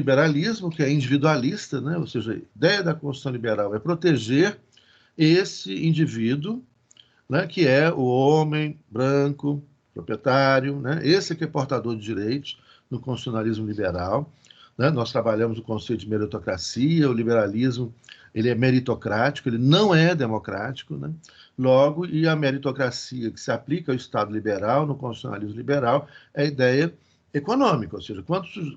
liberalismo, que é individualista, né? Ou seja, a ideia da Constituição Liberal é proteger esse indivíduo, né? Que é o homem branco, proprietário, né? Esse que é portador de direitos no constitucionalismo liberal, né? Nós trabalhamos o conceito de meritocracia, o liberalismo ele é meritocrático, ele não é democrático, né? Logo, e a meritocracia que se aplica ao Estado liberal, no constitucionalismo liberal, é a ideia econômica, ou seja,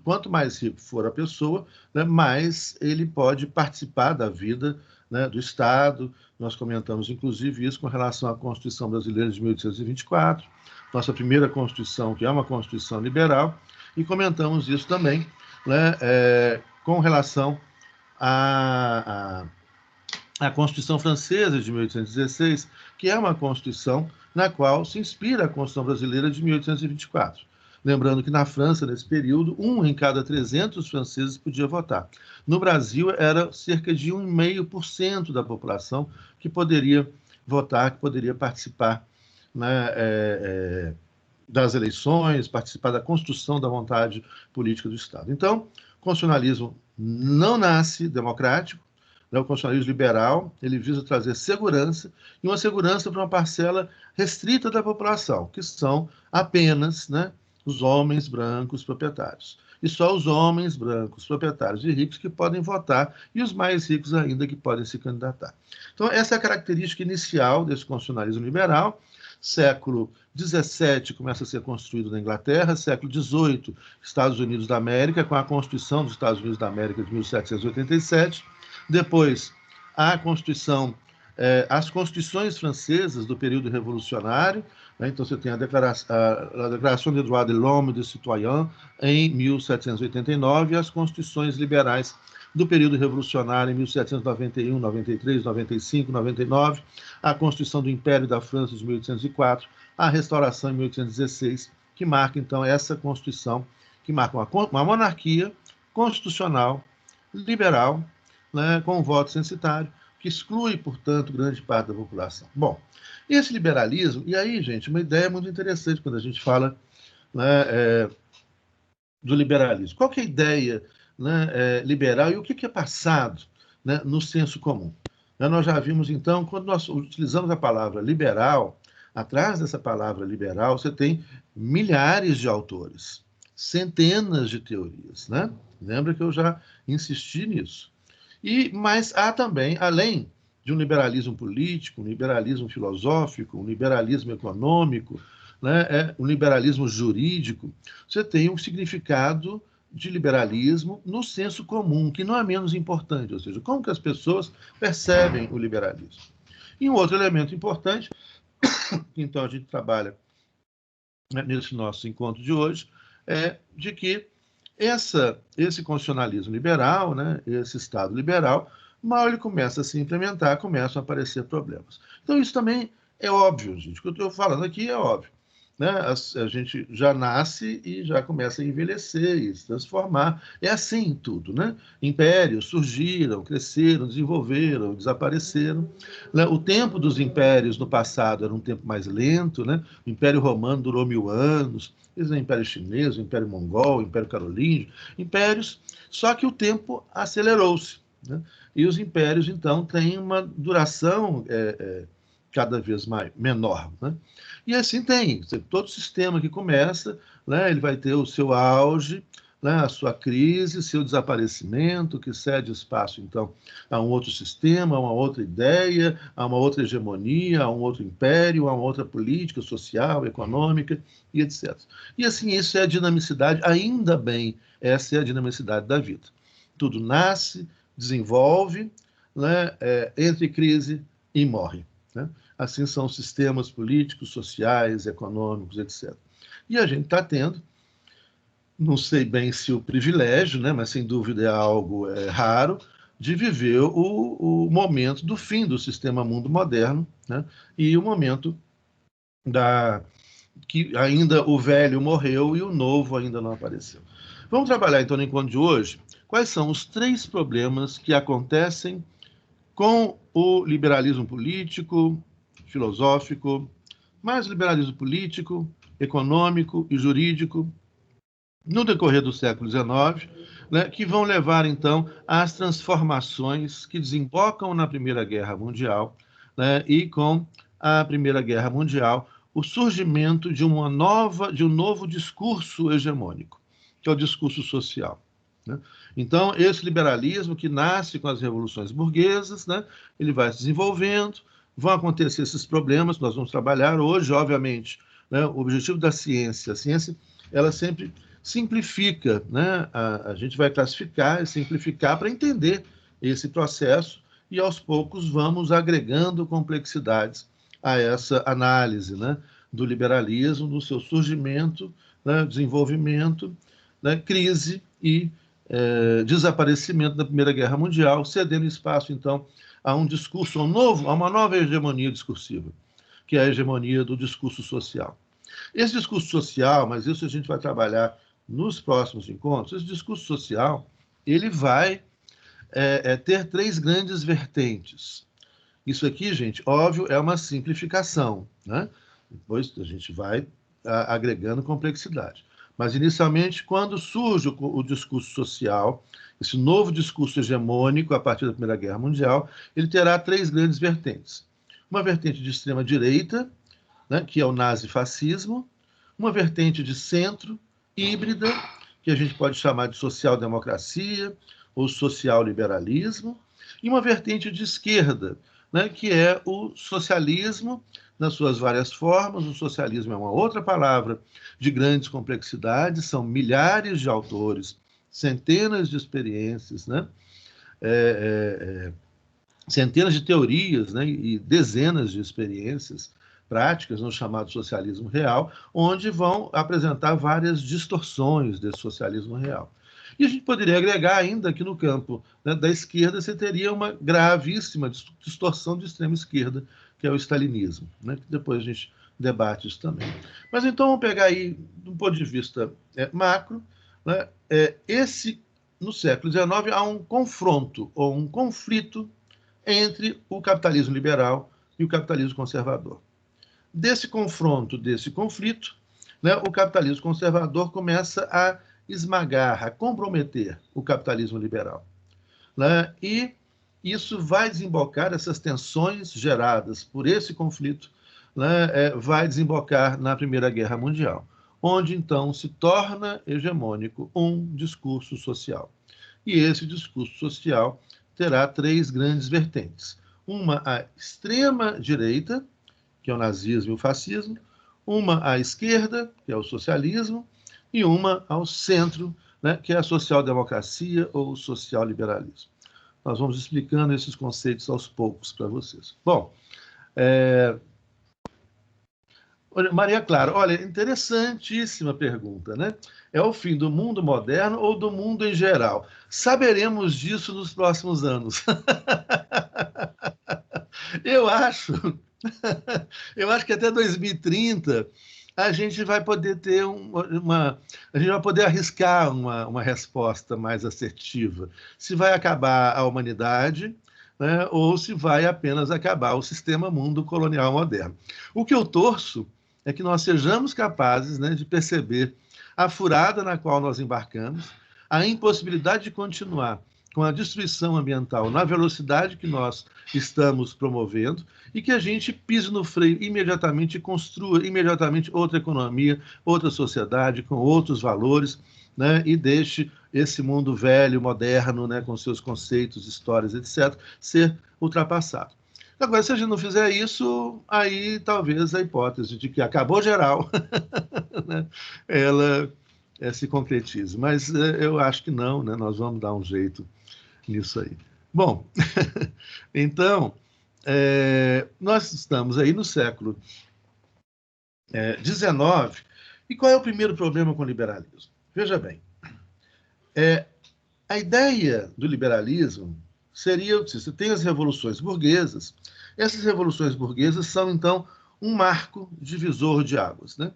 quanto mais rico for a pessoa, né, mais ele pode participar da vida, né, do Estado. Nós comentamos, inclusive, isso com relação à Constituição Brasileira de 1824, nossa primeira Constituição, que é uma Constituição liberal, e comentamos isso também, né, com relação à Constituição Francesa de 1816, que é uma Constituição na qual se inspira a Constituição Brasileira de 1824. Lembrando que na França, nesse período, 1 em cada 300 franceses podia votar. No Brasil, era cerca de 1,5% da população que poderia votar, que poderia participar, né, das eleições, participar da construção da vontade política do Estado. Então, o constitucionalismo não nasce democrático, né? O constitucionalismo liberal ele visa trazer segurança, e uma segurança para uma parcela restrita da população, que são apenas, né, os homens brancos proprietários. E só os homens brancos proprietários e ricos que podem votar, e os mais ricos ainda que podem se candidatar. Então, essa é a característica inicial desse constitucionalismo liberal. Século XVII começa a ser construído na Inglaterra, século XVIII, Estados Unidos da América, com a Constituição dos Estados Unidos da América de 1787. Depois, a Constituição, as constituições francesas do período revolucionário, né? Então você tem a Déclaration des droits de l'homme et du citoyen em 1789 e as constituições liberais do período revolucionário em 1791, 93, 95, 99, a Constituição do Império da França de 1804, a Restauração em 1816, que marca então essa Constituição, que marca uma monarquia constitucional, liberal, né, com um voto censitário, que exclui, portanto, grande parte da população. Bom, esse liberalismo, e aí, gente, uma ideia muito interessante quando a gente fala, né, do liberalismo. Qual que é a ideia, né, liberal e o que é passado, né, no senso comum? Nós já vimos, então, quando nós utilizamos a palavra liberal, atrás dessa palavra liberal, você tem milhares de autores, centenas de teorias, né? Lembra que eu já insisti nisso. Mas há também, além de um liberalismo político, um liberalismo filosófico, um liberalismo econômico, né, um liberalismo jurídico, você tem um significado de liberalismo no senso comum, que não é menos importante, ou seja, como que as pessoas percebem o liberalismo. E um outro elemento importante, que então a gente trabalha, né, nesse nosso encontro de hoje, é de que esse constitucionalismo liberal, né, esse Estado liberal, mal ele começa a se implementar, começam a aparecer problemas. Então, isso também é óbvio, gente. O que eu estou falando aqui é óbvio. Né? A gente já nasce e já começa a envelhecer e se transformar. É assim em tudo. Né? Impérios surgiram, cresceram, desenvolveram, desapareceram. Né? O tempo dos impérios no passado era um tempo mais lento. Né? O Império Romano durou 1000 anos. O Império Chinês, o Império Mongol, o Império Carolíngio, impérios, só que o tempo acelerou-se. Né? E os impérios, então, têm uma duração cada vez menor. Né? E assim tem, todo sistema que começa, né, ele vai ter o seu auge, né, a sua crise, seu desaparecimento, que cede espaço, então, a um outro sistema, a uma outra ideia, a uma outra hegemonia, a um outro império, a uma outra política social, econômica, e etc. E assim, isso é a dinamicidade, ainda bem, essa é a dinamicidade da vida. Tudo nasce, desenvolve, né, entra em crise e morre. Né? Assim são os sistemas políticos, sociais, econômicos, etc. E a gente está tendo, não sei bem se o privilégio, né, mas sem dúvida é algo raro, de viver o momento do fim do sistema mundo moderno, né, e o momento que ainda o velho morreu e o novo ainda não apareceu. Vamos trabalhar, então, no encontro de hoje, quais são os 3 problemas que acontecem com o liberalismo político, filosófico, mais liberalismo político, econômico e jurídico, no decorrer do século XIX, né, que vão levar, então, às transformações que desembocam na Primeira Guerra Mundial, né, e com a Primeira Guerra Mundial, o surgimento de um novo discurso hegemônico, que é o discurso social. Né? Então, esse liberalismo que nasce com as revoluções burguesas, né, ele vai se desenvolvendo, vão acontecer esses problemas que nós vamos trabalhar hoje, obviamente, né, o objetivo da ciência, a ciência, ela sempre simplifica, né? A gente vai classificar e simplificar para entender esse processo e, aos poucos, vamos agregando complexidades a essa análise, né, do liberalismo, do seu surgimento, né, desenvolvimento, né, crise e desaparecimento da Primeira Guerra Mundial, cedendo espaço, então, a um discurso novo, a uma nova hegemonia discursiva, que é a hegemonia do discurso social. Esse discurso social, mas isso a gente vai trabalhar nos próximos encontros, esse discurso social, ele vai ter três grandes vertentes. Isso aqui, gente, óbvio, é uma simplificação, né? Depois a gente vai agregando complexidade. Mas, inicialmente, quando surge o discurso social, esse novo discurso hegemônico a partir da Primeira Guerra Mundial, ele terá três grandes vertentes. Uma vertente de extrema-direita, né, que é o nazifascismo, uma vertente de centro, híbrida, que a gente pode chamar de social-democracia ou social-liberalismo, e uma vertente de esquerda, né, que é o socialismo nas suas várias formas. O socialismo é uma outra palavra de grandes complexidades, são milhares de autores, centenas de experiências, né, centenas de teorias, né, e dezenas de experiências práticas no chamado socialismo real, onde vão apresentar várias distorções desse socialismo real. E a gente poderia agregar ainda que no campo, né, da esquerda você teria uma gravíssima distorção de extrema esquerda, que é o stalinismo, né, que depois a gente debate isso também. Mas então vamos pegar aí, do ponto de vista macro, né, no século XIX há um confronto ou um conflito entre o capitalismo liberal e o capitalismo conservador. Desse confronto, desse conflito, né, o capitalismo conservador começa a esmagar, a comprometer o capitalismo liberal. Né? E isso vai desembocar, essas tensões geradas por esse conflito, né, vai desembocar na Primeira Guerra Mundial, onde então se torna hegemônico um discurso social. E esse discurso social terá três grandes vertentes. Uma à extrema-direita, que é o nazismo e o fascismo, uma à esquerda, que é o socialismo, e uma ao centro, né, que é a social-democracia ou o social-liberalismo. Nós vamos explicando esses conceitos aos poucos para vocês. Bom, Maria Clara, olha, interessantíssima pergunta, né? É o fim do mundo moderno ou do mundo em geral? Saberemos disso nos próximos anos. Eu acho que até 2030 a gente vai poder ter a gente vai poder arriscar uma resposta mais assertiva. Se vai acabar a humanidade, né, ou se vai apenas acabar o sistema mundo colonial moderno. O que eu torço é que nós sejamos capazes, né, de perceber a furada na qual nós embarcamos, a impossibilidade de continuar com a destruição ambiental na velocidade que nós estamos promovendo e que a gente pise no freio imediatamente e construa imediatamente outra economia, outra sociedade com outros valores, né, e deixe esse mundo velho, moderno, né, com seus conceitos, histórias, etc., ser ultrapassado. Agora, se a gente não fizer isso, aí talvez a hipótese de que acabou geral, né, ela se concretize. Mas eu acho que não, né? Nós vamos dar um jeito nisso aí. Bom, então, nós estamos aí no século XIX, e qual é o primeiro problema com o liberalismo? Veja bem, a ideia do liberalismo seria, se você tem as revoluções burguesas, essas revoluções burguesas são, então, um marco divisor de águas, né?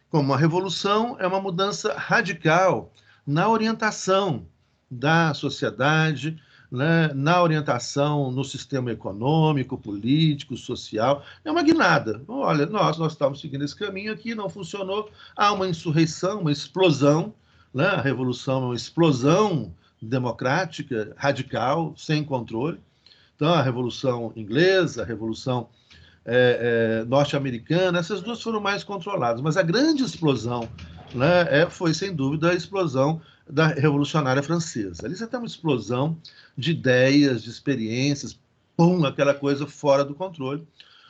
Como a revolução é uma mudança radical na orientação da sociedade, né, na orientação no sistema econômico, político, social. É uma guinada. Olha, nós estávamos seguindo esse caminho aqui, não funcionou. Há uma insurreição, uma explosão, né? A revolução é uma explosão democrática, radical, sem controle. Então, a Revolução Inglesa, a Revolução norte-americana, essas duas foram mais controladas, mas a grande explosão, né, foi, sem dúvida, a explosão da Revolucionária Francesa. Ali você tem uma explosão de ideias, de experiências, pum, aquela coisa fora do controle,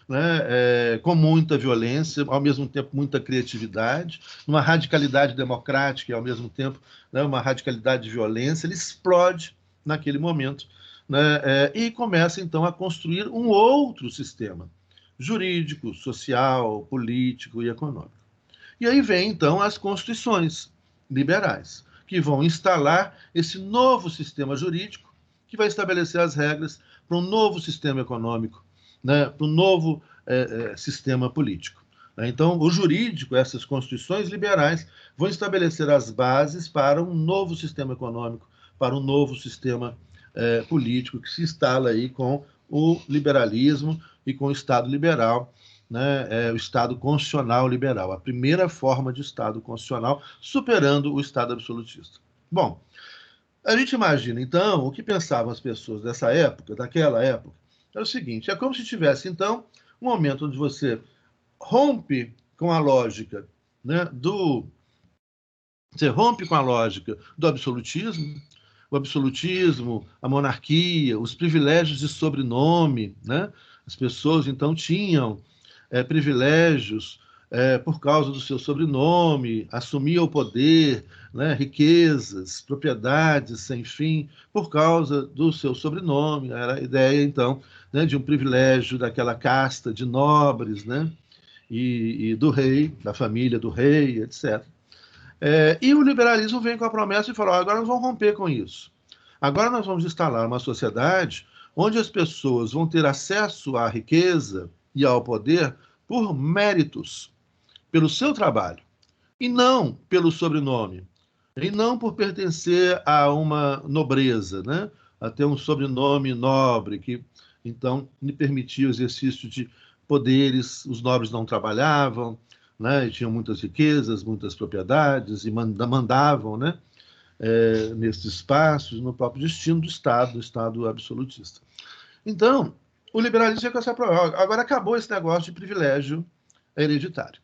né, com muita violência, ao mesmo tempo muita criatividade, uma radicalidade democrática e, ao mesmo tempo, né, uma radicalidade de violência. Ele explode naquele momento, né, e começa, então, a construir um outro sistema jurídico, social, político e econômico. E aí vem, então, as constituições liberais, que vão instalar esse novo sistema jurídico, que vai estabelecer as regras para um novo sistema econômico, né, para um novo sistema político. Então, o jurídico, essas constituições liberais, vão estabelecer as bases para um novo sistema econômico, para um novo sistema político que se instala aí com o liberalismo e com o Estado liberal, né, o Estado constitucional liberal, a primeira forma de Estado constitucional, superando o Estado absolutista. Bom, a gente imagina, então, o que pensavam as pessoas dessa época, daquela época, é o seguinte: é como se tivesse, então, um momento onde você rompe com a lógica, né, você rompe com a lógica do absolutismo, o absolutismo, a monarquia, os privilégios de sobrenome, né? As pessoas, então, tinham privilégios por causa do seu sobrenome, assumia o poder, né? Riquezas, propriedades sem fim, por causa do seu sobrenome. Era a ideia, então, né, de um privilégio daquela casta de nobres, né? E do rei, da família do rei, etc. E o liberalismo vem com a promessa e falou: agora nós vamos romper com isso. Agora nós vamos instalar uma sociedade onde as pessoas vão ter acesso à riqueza e ao poder por méritos, pelo seu trabalho, e não pelo sobrenome, e não por pertencer a uma nobreza, né? A ter um sobrenome nobre, que então lhe permitia o exercício de poderes. Os nobres não trabalhavam, né? E tinham muitas riquezas, muitas propriedades, e mandavam, né? Nesses espaços, no próprio destino do Estado absolutista. Então, o liberalismo é com essa prova. Agora acabou esse negócio de privilégio hereditário.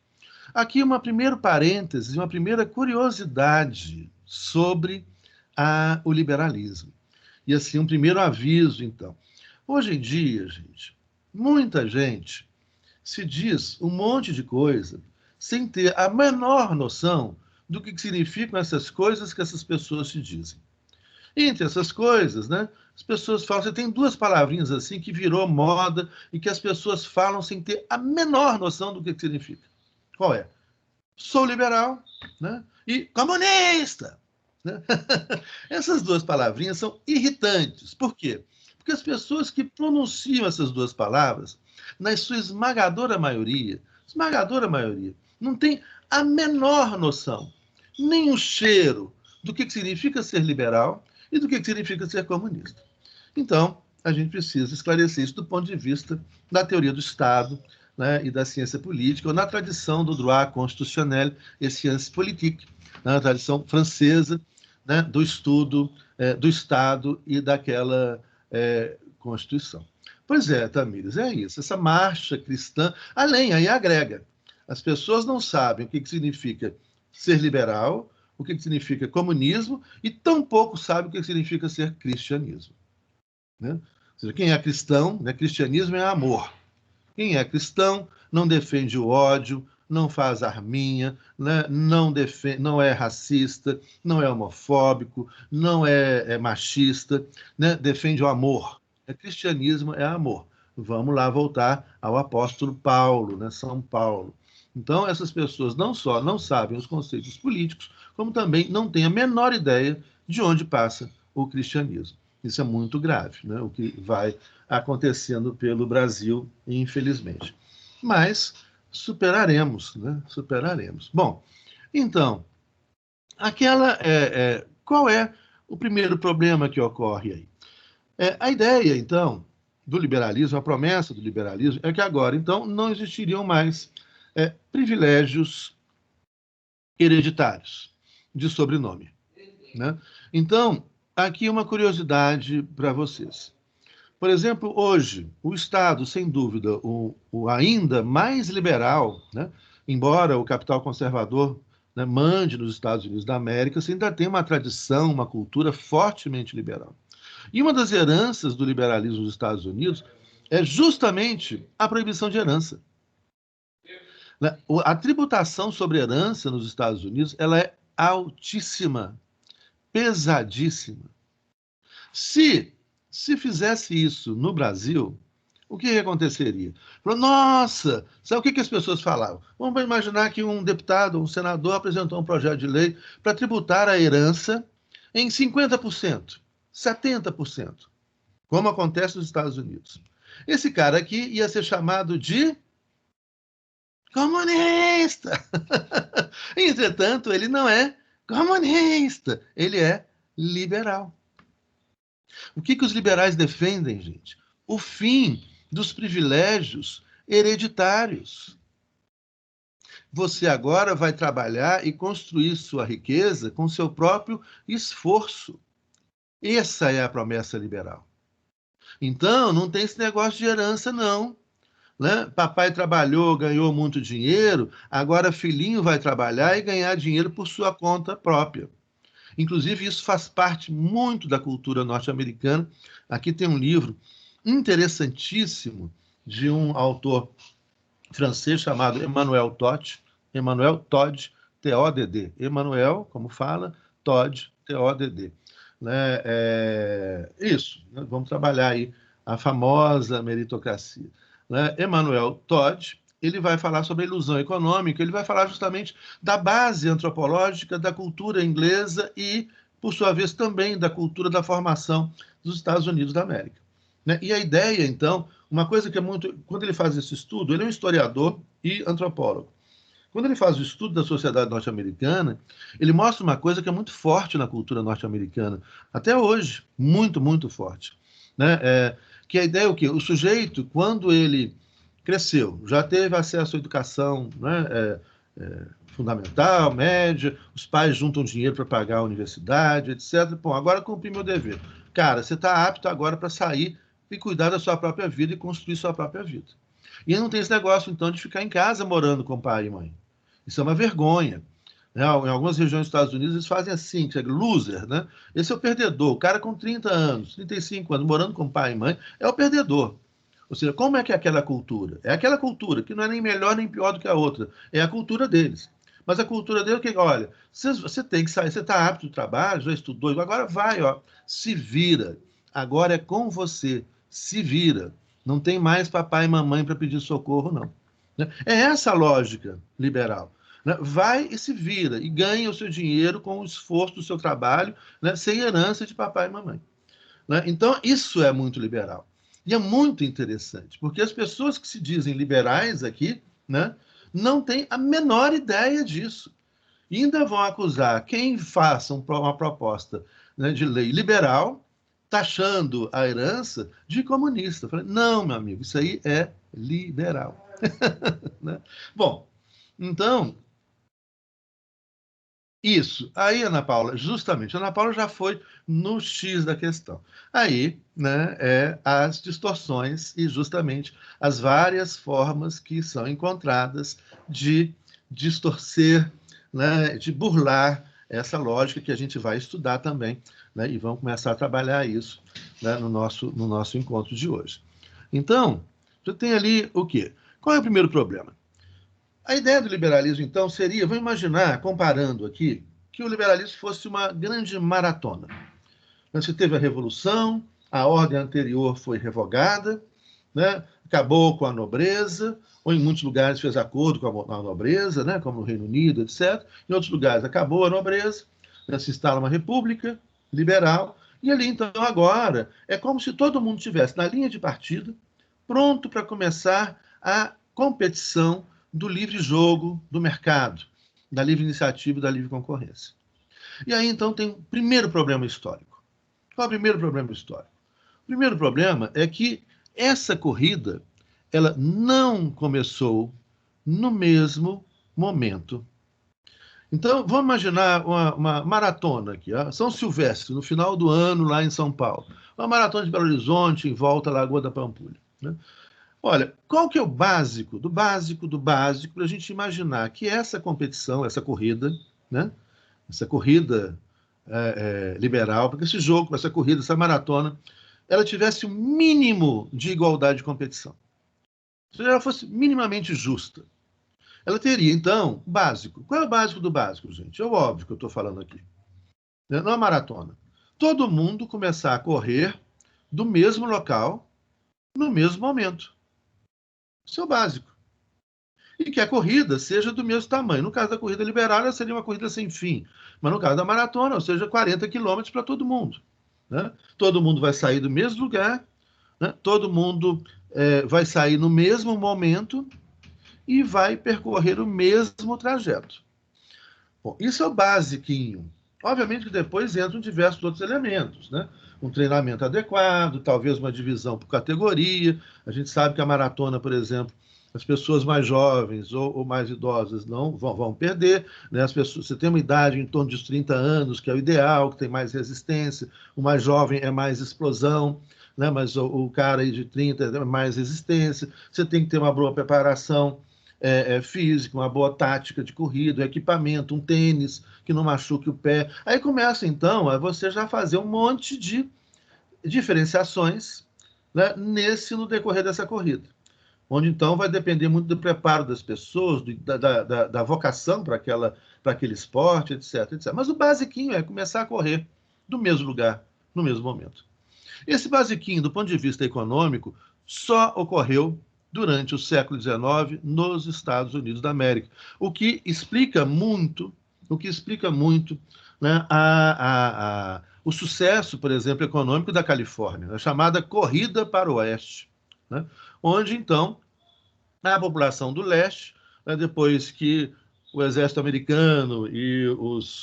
Aqui uma primeira parêntese, uma primeira curiosidade sobre o liberalismo. E assim, um primeiro aviso, então. Hoje em dia, gente, muita gente se diz um monte de coisa sem ter a menor noção do que significam essas coisas que essas pessoas se dizem. Entre essas coisas, né, as pessoas falam, você tem duas palavrinhas assim que virou moda e que as pessoas falam sem ter a menor noção do que significa. Qual é? Sou liberal, né? E comunista. Né? Essas duas palavrinhas são irritantes. Por quê? Porque as pessoas que pronunciam essas duas palavras, na sua esmagadora maioria, não tem a menor noção, nem o cheiro do que significa ser liberal e do que significa ser comunista. Então, a gente precisa esclarecer isso do ponto de vista da teoria do Estado, né, e da ciência política, ou na tradição do droit constitutionnel et sciences politiques, na tradição francesa, né, do estudo do Estado e daquela Constituição. Pois é, Tamires, é isso. Essa marcha cristã, além, aí agrega. As pessoas não sabem o que significa ser liberal, o que significa comunismo, e tampouco sabem o que significa ser cristianismo. Né? Ou seja, quem é cristão, né, cristianismo é amor. Quem é cristão não defende o ódio, não faz arminha, né? Não é racista, não é homofóbico, não é machista, né? Defende o amor. Cristianismo é amor. Vamos lá voltar ao apóstolo Paulo, né? São Paulo. Então, essas pessoas não só não sabem os conceitos políticos, como também não têm a menor ideia de onde passa o cristianismo. Isso é muito grave, né? O que vai acontecendo pelo Brasil, infelizmente. Mas superaremos, né? Superaremos. Bom, então, qual é o primeiro problema que ocorre aí? A ideia, então, do liberalismo, a promessa do liberalismo, é que agora, então, não existiriam mais privilégios hereditários de sobrenome. Né? Então, aqui uma curiosidade para vocês. Por exemplo, hoje, o Estado, sem dúvida, o ainda mais liberal, né, embora o capital conservador, né, mande nos Estados Unidos da América, você ainda tem uma tradição, uma cultura fortemente liberal. E uma das heranças do liberalismo nos Estados Unidos é justamente a proibição de herança. Né? A tributação sobre herança nos Estados Unidos ela é altíssima, pesadíssima. Se, se fizesse isso no Brasil, o que aconteceria? Falou, nossa, sabe o que as pessoas falavam? Vamos imaginar que um deputado, um senador apresentou um projeto de lei para tributar a herança em 50%, 70%, como acontece nos Estados Unidos. Esse cara aqui ia ser chamado de comunista. Entretanto, ele não é comunista, ele é liberal. O que os liberais defendem, gente? O fim dos privilégios hereditários. Você agora vai trabalhar e construir sua riqueza com seu próprio esforço. Essa é a promessa liberal. Então, não tem esse negócio de herança, não. Né? Papai trabalhou, ganhou muito dinheiro, agora filhinho vai trabalhar e ganhar dinheiro por sua conta própria. Inclusive, isso faz parte muito da cultura norte-americana. Aqui tem um livro interessantíssimo de um autor francês chamado Emmanuel Todd, T-O-D-D. Emmanuel, como fala, Todd, T-O-D-D. Né? Isso, né? Vamos trabalhar aí a famosa meritocracia. Né? Emmanuel Todd, ele vai falar sobre a ilusão econômica, ele vai falar justamente da base antropológica da cultura inglesa e, por sua vez, também da cultura da formação dos Estados Unidos da América. Né? E a ideia, então, uma coisa que é muito... Quando ele faz esse estudo, ele é um historiador e antropólogo. Quando ele faz o estudo da sociedade norte-americana, ele mostra uma coisa que é muito forte na cultura norte-americana, até hoje, muito, muito forte. Né? Que a ideia é o quê? O sujeito, quando ele cresceu, já teve acesso à educação, né? Fundamental, média, os pais juntam dinheiro para pagar a universidade, etc. Bom, agora cumpri meu dever. Cara, você está apto agora para sair e cuidar da sua própria vida e construir sua própria vida. E não tem esse negócio, então, de ficar em casa morando com pai e mãe. Isso é uma vergonha. Né? Em algumas regiões dos Estados Unidos, eles fazem assim, que é loser, né? Esse é o perdedor. O cara com 30 anos, 35 anos, morando com pai e mãe, é o perdedor. Ou seja, como é que é aquela cultura? É aquela cultura que não é nem melhor nem pior do que a outra. É a cultura deles. Mas a cultura deles é que, olha, você tem que sair, você está apto do trabalho, já estudou, agora vai, ó, se vira. Agora é com você, se vira. Não tem mais papai e mamãe para pedir socorro, não. É essa a lógica liberal. Né? Vai e se vira, e ganha o seu dinheiro com o esforço do seu trabalho, né? Sem herança de papai e mamãe. Né? Então, isso é muito liberal. E é muito interessante, porque as pessoas que se dizem liberais aqui, né, não têm a menor ideia disso. E ainda vão acusar quem faça uma proposta, né, de lei liberal, taxando a herança de comunista. Eu falei, não, meu amigo, isso aí é liberal. Né? Bom, então, isso. Aí, Ana Paula, justamente, Ana Paula já foi no X da questão. Aí, né, as distorções e justamente as várias formas que são encontradas de distorcer, né, de burlar essa lógica que a gente vai estudar também, né, e vamos começar a trabalhar isso, né, no nosso encontro de hoje. Então, você tem ali o quê? Qual é o primeiro problema? A ideia do liberalismo, então, seria, vamos imaginar, comparando aqui, que o liberalismo fosse uma grande maratona. Você teve a Revolução, a ordem anterior foi revogada, né? Acabou com a nobreza, ou em muitos lugares fez acordo com a nobreza, né? Como no Reino Unido, etc. Em outros lugares acabou a nobreza, né? Se instala uma república liberal, e ali, então, agora, é como se todo mundo estivesse na linha de partida, pronto para começar a competição do livre jogo do mercado, da livre iniciativa e da livre concorrência. E aí, então, tem o primeiro problema histórico. Qual é o primeiro problema histórico? O primeiro problema é que essa corrida ela não começou no mesmo momento. Então, vamos imaginar uma maratona aqui, ó, São Silvestre, no final do ano, lá em São Paulo. Uma maratona de Belo Horizonte, em volta à Lagoa da Pampulha, né? Olha, qual que é o básico, do básico, para a gente imaginar que essa competição, essa corrida, né? Essa corrida liberal, porque esse jogo, essa corrida, essa maratona, ela tivesse um mínimo de igualdade de competição. Se ela fosse minimamente justa. Ela teria, então, básico. Qual é o básico do básico, gente? É o óbvio que eu estou falando aqui. Numa maratona. Todo mundo começar a correr do mesmo local, no mesmo momento. Isso é o básico. E que a corrida seja do mesmo tamanho. No caso da corrida liberal, ela seria uma corrida sem fim. Mas no caso da maratona, ou seja, 40 quilômetros para todo mundo. Né? Todo mundo vai sair do mesmo lugar, né? Todo mundo vai sair no mesmo momento e vai percorrer o mesmo trajeto. Bom, isso é o basiquinho. Obviamente que depois entram diversos outros elementos, né? Um treinamento adequado, talvez uma divisão por categoria. A gente sabe que a maratona, por exemplo, as pessoas mais jovens ou mais idosas não vão perder, né? As pessoas, você tem uma idade em torno dos 30 anos, que é o ideal, que tem mais resistência, o mais jovem é mais explosão, né? Mas o cara aí de 30 é mais resistência. Você tem que ter uma boa preparação física, uma boa tática de corrida, um equipamento, um tênis que não machuque o pé. Aí começa, então, a você já fazer um monte de diferenciações, né, no decorrer dessa corrida. Onde, então, vai depender muito do preparo das pessoas, da vocação para aquele esporte, etc, etc. Mas o basiquinho é começar a correr do mesmo lugar, no mesmo momento. Esse basiquinho, do ponto de vista econômico, só ocorreu durante o século XIX nos Estados Unidos da América, o que explica muito, né, o sucesso, por exemplo, econômico da Califórnia, a chamada Corrida para o Oeste, né, onde, então, a população do leste, né, depois que o exército americano e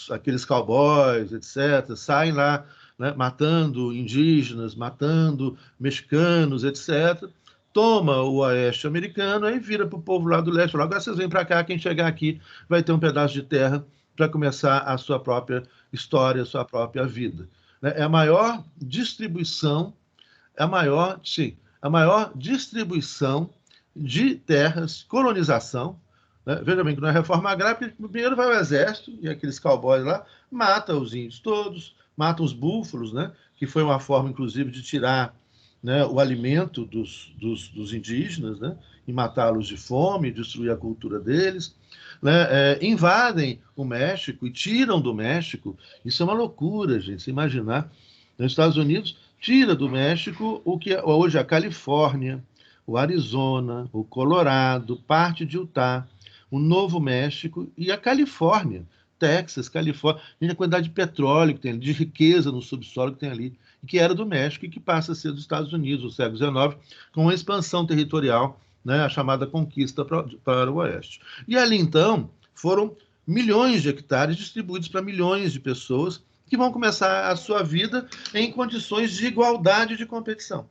aqueles cowboys, etc., saem lá, né, matando indígenas, matando mexicanos, etc., toma o oeste americano e vira para o povo lá do leste. Fala, agora vocês vêm para cá, quem chegar aqui vai ter um pedaço de terra para começar a sua própria história, a sua própria vida. É a maior distribuição, a maior distribuição de terras, colonização, né? Veja bem que não é reforma agrária, porque primeiro vai o exército e aqueles cowboys lá, mata os índios todos, mata os búfalos, né? Que foi uma forma, inclusive, de tirar, né, o alimento dos indígenas, né? E matá-los de fome, destruir a cultura deles. Né? Invadem o México e tiram do México. Isso é uma loucura, gente, se imaginar. Nos Estados Unidos, tira do México o que é hoje a Califórnia, o Arizona, o Colorado, parte de Utah, o Novo México e a Califórnia, Texas, Califórnia, a quantidade de petróleo que tem ali, de riqueza no subsolo que tem ali, e que era do México e que passa a ser dos Estados Unidos no século XIX, com uma expansão territorial, né, a chamada conquista para o oeste. E ali, então, foram milhões de hectares distribuídos para milhões de pessoas que vão começar a sua vida em condições de igualdade de competição.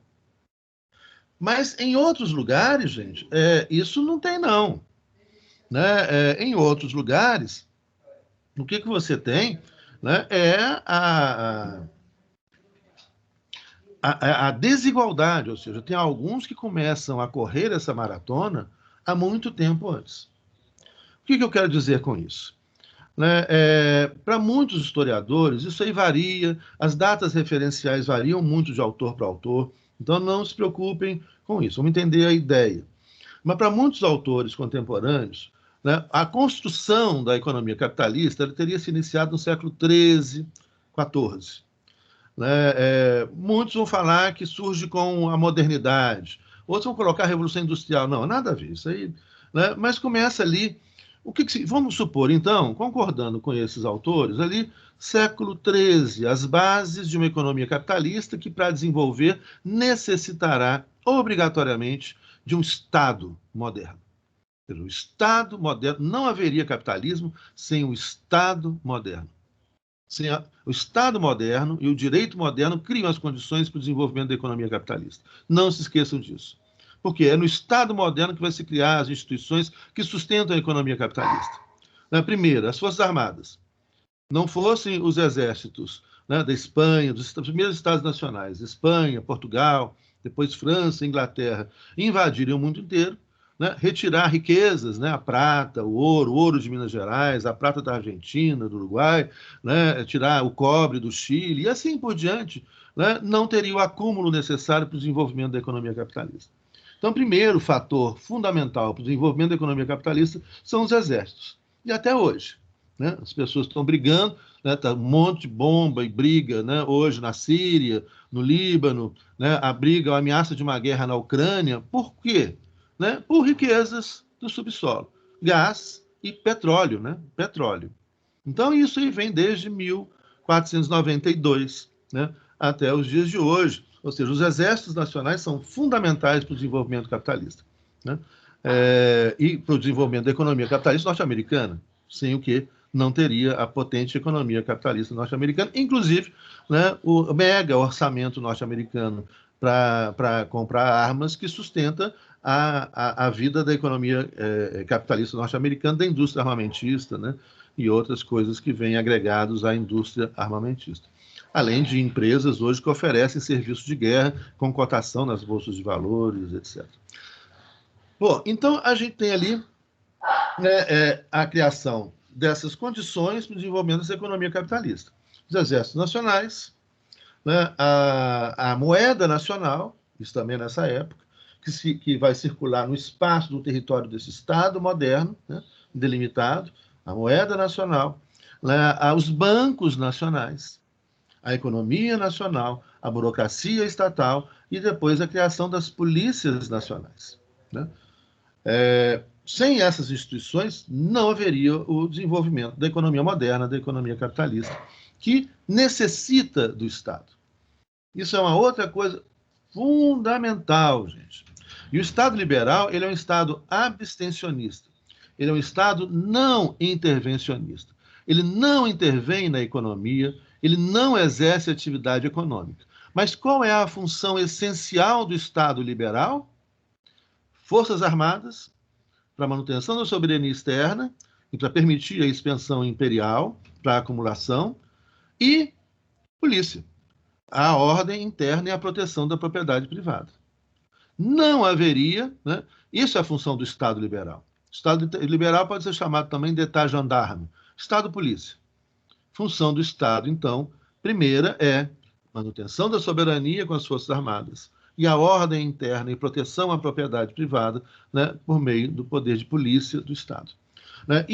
Mas em outros lugares, gente, isso não tem, não. Né? Em outros lugares, o que você tem, né, é a desigualdade, ou seja, tem alguns que começam a correr essa maratona há muito tempo antes. O que eu quero dizer com isso? Né? Para muitos historiadores, isso aí varia, as datas referenciais variam muito de autor para autor, então não se preocupem com isso, vamos entender a ideia. Mas para muitos autores contemporâneos, né, a construção da economia capitalista teria se iniciado no século XIII, XIV. Né? Muitos vão falar que surge com a modernidade, outros vão colocar a Revolução Industrial. Não, nada a ver isso aí. Né? Mas começa ali. Vamos supor, então, concordando com esses autores, ali, século XIII, as bases de uma economia capitalista que, para desenvolver, necessitará obrigatoriamente de um Estado moderno. O Estado moderno, não haveria capitalismo sem o Estado moderno. O Estado moderno e o direito moderno criam as condições para o desenvolvimento da economia capitalista. Não se esqueçam disso. Porque é no Estado moderno que vai se criar as instituições que sustentam a economia capitalista. Primeiro, as Forças Armadas não fossem os exércitos, né, da Espanha, dos primeiros Estados Nacionais, Espanha, Portugal, depois França, Inglaterra, invadirem o mundo inteiro, né, retirar riquezas, né, a prata, o ouro de Minas Gerais, a prata da Argentina, do Uruguai, né, tirar o cobre do Chile, e assim por diante, né, não teria o acúmulo necessário para o desenvolvimento da economia capitalista. Então, o primeiro fator fundamental para o desenvolvimento da economia capitalista são os exércitos. E até hoje, né, as pessoas estão brigando, né, tá um monte de bomba e briga, né, hoje na Síria, no Líbano, né, a briga, a ameaça de uma guerra na Ucrânia. Por quê? Né, por riquezas do subsolo, gás e petróleo, né, petróleo. Então, isso aí vem desde 1492, né, até os dias de hoje. Ou seja, os exércitos nacionais são fundamentais para o desenvolvimento capitalista, né? E para o desenvolvimento da economia capitalista norte-americana, sem o que não teria a potente economia capitalista norte-americana, inclusive, né, o mega orçamento norte-americano para comprar armas que sustenta a vida da economia capitalista norte-americana, da indústria armamentista, né, e outras coisas que vêm agregados à indústria armamentista. Além de empresas hoje que oferecem serviços de guerra com cotação nas bolsas de valores, etc. Bom, então a gente tem ali, né, a criação dessas condições para o desenvolvimento dessa economia capitalista. Os exércitos nacionais, né, a moeda nacional, isso também nessa época, que vai circular no espaço do território desse Estado moderno, né, delimitado, a moeda nacional, né, os bancos nacionais, a economia nacional, a burocracia estatal e depois a criação das polícias nacionais, né? Sem essas instituições, não haveria o desenvolvimento da economia moderna, da economia capitalista, que necessita do Estado. Isso é uma outra coisa fundamental, gente. E o Estado liberal, ele é um Estado abstencionista. Ele é um Estado não intervencionista. Ele não intervém na economia, ele não exerce atividade econômica. Mas qual é a função essencial do Estado liberal? Forças Armadas, para a manutenção da soberania externa e para permitir a expansão imperial, para a acumulação, e polícia, a ordem interna e a proteção da propriedade privada. Não haveria, né? Isso é a função do Estado liberal. O Estado liberal pode ser chamado também de État gendarme, Estado-polícia. Função do Estado, então, primeira é manutenção da soberania com as Forças Armadas e a ordem interna e proteção à propriedade privada, né, por meio do poder de polícia do Estado. Né?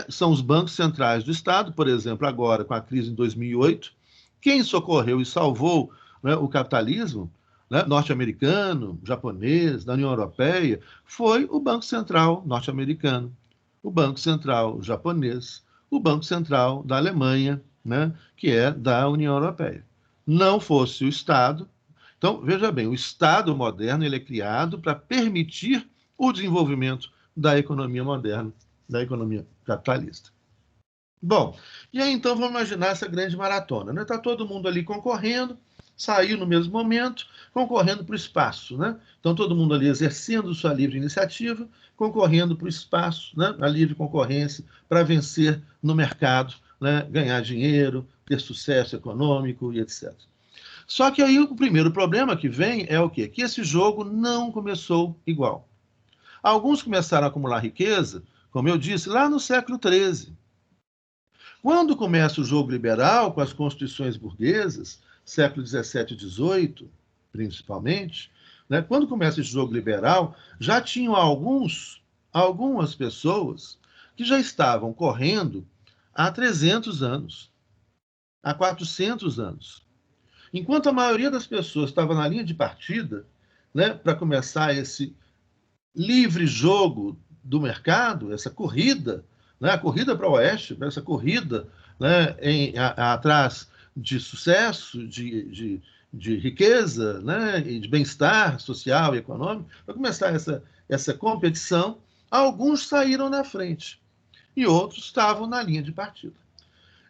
São os bancos centrais do Estado, por exemplo, agora com a crise em 2008, quem socorreu e salvou, né, o capitalismo, né, norte-americano, japonês, da União Europeia, foi o Banco Central norte-americano, o Banco Central japonês, o Banco Central da Alemanha, né, que é da União Europeia. Não fosse o Estado. Então, veja bem, o Estado moderno ele é criado para permitir o desenvolvimento da economia moderna, da economia capitalista. Bom, e aí então vamos imaginar essa grande maratona, né? Está todo mundo ali concorrendo, saiu no mesmo momento, concorrendo para o espaço, né? Então todo mundo ali exercendo sua livre iniciativa, concorrendo para o espaço, né? A livre concorrência para vencer no mercado, né? Ganhar dinheiro, ter sucesso econômico e etc. Só que aí o primeiro problema que vem é o quê? Que esse jogo não começou igual. Alguns começaram a acumular riqueza, como eu disse, lá no século XIII. Quando começa o jogo liberal, com as constituições burguesas, século XVII e XVIII, principalmente, né? Quando começa esse jogo liberal, já tinham algumas pessoas que já estavam correndo há 300 anos, há 400 anos. Enquanto a maioria das pessoas estava na linha de partida, né, para começar esse livre jogo do mercado, essa corrida, né, a corrida para o oeste, essa corrida, né, atrás de sucesso, de riqueza, né, e de bem-estar social e econômico, para começar essa competição, alguns saíram na frente e outros estavam na linha de partida.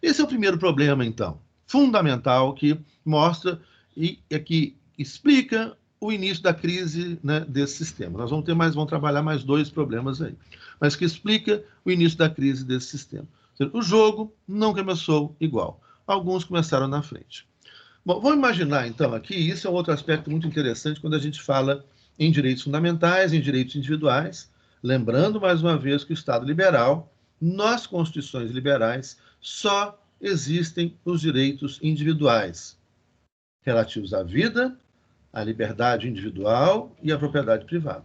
Esse é o primeiro problema, então, fundamental, que mostra e que explica o início da crise, né, desse sistema. Nós vamos trabalhar mais dois problemas aí, mas que explica o início da crise desse sistema. O jogo não começou igual. Alguns começaram na frente. Bom, vamos imaginar, então, aqui, isso é um outro aspecto muito interessante quando a gente fala em direitos fundamentais, em direitos individuais, lembrando, mais uma vez, que o Estado liberal, nas constituições liberais, só existem os direitos individuais, relativos à vida, à liberdade individual e à propriedade privada.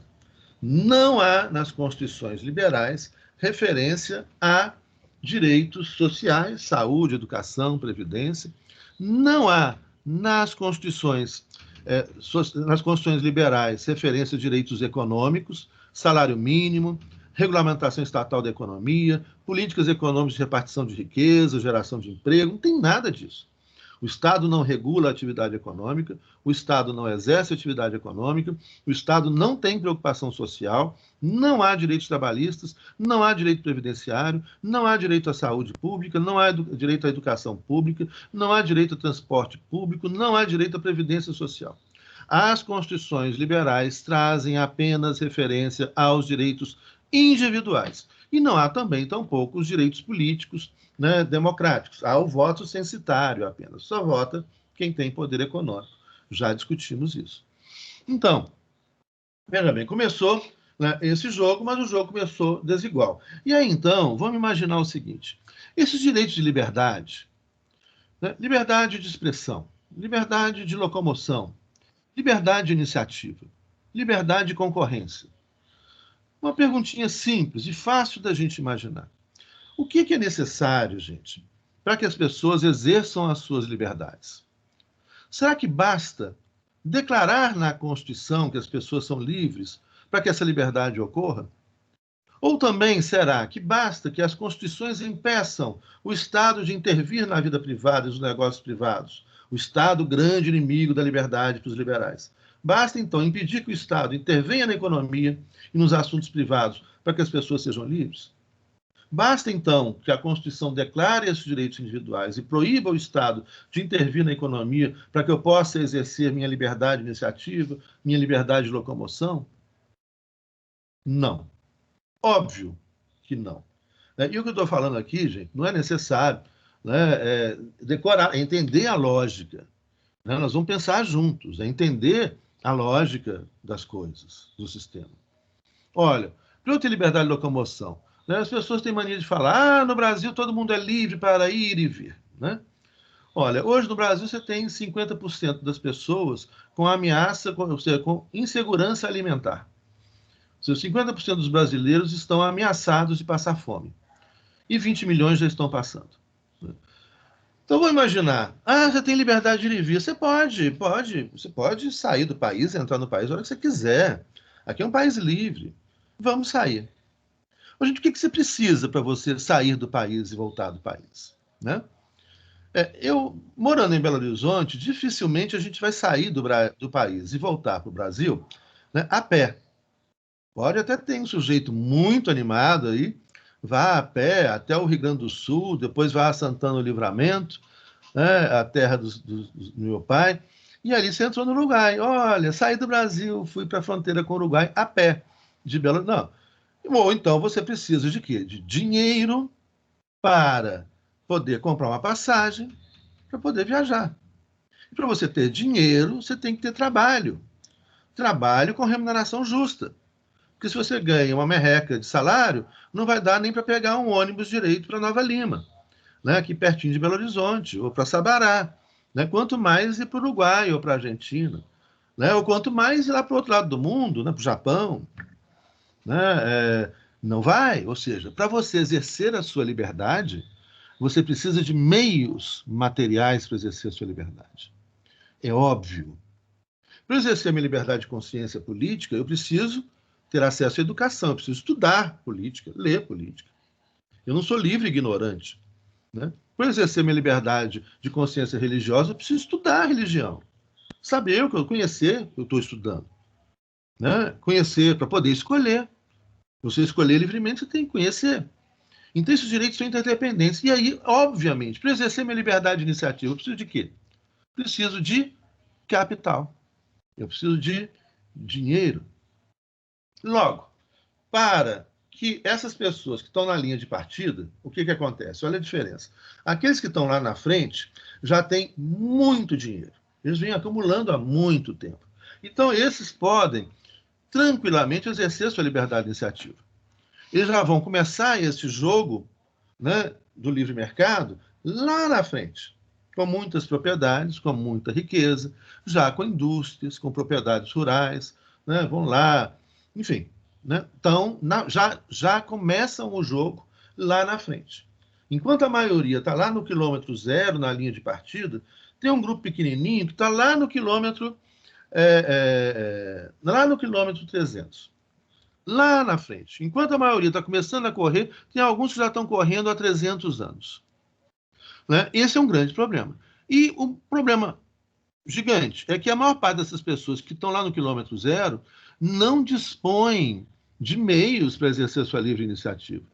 Não há, nas constituições liberais, referência a direitos sociais, saúde, educação, previdência. Não há, nas constituições liberais, referência a direitos econômicos, salário mínimo, regulamentação estatal da economia, políticas econômicas de repartição de riqueza, geração de emprego, não tem nada disso. O Estado não regula a atividade econômica, o Estado não exerce atividade econômica, o Estado não tem preocupação social, não há direitos trabalhistas, não há direito previdenciário, não há direito à saúde pública, não há direito à educação pública, não há direito ao transporte público, não há direito à previdência social. As constituições liberais trazem apenas referência aos direitos individuais. E não há também, tampouco, os direitos políticos, né, democráticos. Há o voto censitário apenas. Só vota quem tem poder econômico. Já discutimos isso. Então, veja bem, começou, né, esse jogo, mas o jogo começou desigual. E aí, então, vamos imaginar o seguinte. Esses direitos de liberdade, né, liberdade de expressão, liberdade de locomoção, liberdade de iniciativa, liberdade de concorrência. Uma perguntinha simples e fácil da gente imaginar. O que é necessário, gente, para que as pessoas exerçam as suas liberdades? Será que basta declarar na Constituição que as pessoas são livres para que essa liberdade ocorra? Ou também será que basta que as constituições impeçam o Estado de intervir na vida privada e nos negócios privados? O Estado, grande inimigo da liberdade para os liberais. Basta, então, impedir que o Estado intervenha na economia e nos assuntos privados para que as pessoas sejam livres? Basta, então, que a Constituição declare esses direitos individuais e proíba o Estado de intervir na economia para que eu possa exercer minha liberdade de iniciativa, minha liberdade de locomoção? Não. Óbvio que não. E o que eu estou falando aqui, gente, não é necessário, né, decorar, é entender a lógica. Né? Nós vamos pensar juntos, é entender a lógica das coisas, do sistema. Olha, para eu ter liberdade de locomoção, né, as pessoas têm mania de falar, no Brasil todo mundo é livre para ir e vir. Né? Olha, hoje no Brasil você tem 50% das pessoas com ameaça, ou seja, com insegurança alimentar. Seus 50% dos brasileiros estão ameaçados de passar fome. E 20 milhões já estão passando. Então, vou imaginar, você tem liberdade de ir e vir. Você pode sair do país, entrar no país a hora que você quiser. Aqui é um país livre. Vamos sair. Gente, o que você precisa para você sair do país e voltar do país? Né? Eu, morando em Belo Horizonte, dificilmente a gente vai sair do país e voltar para o Brasil, né, a pé. Pode até ter um sujeito muito animado aí, vá a pé até o Rio Grande do Sul, depois vá a Santana do Livramento, né, a terra do meu pai, e ali você entrou no Uruguai. Olha, saí do Brasil, fui para a fronteira com o Uruguai a pé, de Belo... Não. Ou então você precisa de quê? De dinheiro para poder comprar uma passagem, para poder viajar. E para você ter dinheiro, você tem que ter trabalho. Trabalho com remuneração justa. Porque se você ganha uma merreca de salário, não vai dar nem para pegar um ônibus direito para Nova Lima, né, aqui pertinho de Belo Horizonte, ou para Sabará. Né, quanto mais ir para o Uruguai ou para a Argentina. Né, ou quanto mais ir lá para o outro lado do mundo, né, para o Japão. Né, não vai. Ou seja, para você exercer a sua liberdade, você precisa de meios materiais para exercer a sua liberdade. É óbvio. Para exercer a minha liberdade de consciência política, eu preciso ter acesso à educação, eu preciso estudar política, ler política. Eu não sou livre e ignorante. Né? Para exercer minha liberdade de consciência religiosa, eu preciso estudar a religião. Saber o que eu conhecer, o que eu estou estudando. Né? Conhecer para poder escolher. Você escolher livremente, você tem que conhecer. Então, esses direitos são interdependentes. E aí, obviamente, para exercer minha liberdade de iniciativa, eu preciso de quê? Preciso de capital. Eu preciso de dinheiro. Logo, para que essas pessoas que estão na linha de partida, o que acontece? Olha a diferença. Aqueles que estão lá na frente já têm muito dinheiro. Eles vêm acumulando há muito tempo. Então, esses podem tranquilamente exercer sua liberdade de iniciativa. Eles já vão começar esse jogo, né, do livre mercado lá na frente, com muitas propriedades, com muita riqueza, já com indústrias, com propriedades rurais, né, vão lá, enfim. Né? Então, já começam o jogo lá na frente. Enquanto a maioria está lá no quilômetro zero, na linha de partida, tem um grupo pequenininho que está lá no quilômetro lá no quilômetro 300, lá na frente. Enquanto a maioria está começando a correr, tem alguns que já estão correndo há 300 anos. Né? Esse é um grande problema. E o problema gigante é que a maior parte dessas pessoas que estão lá no quilômetro zero não dispõem de meios para exercer sua livre iniciativa.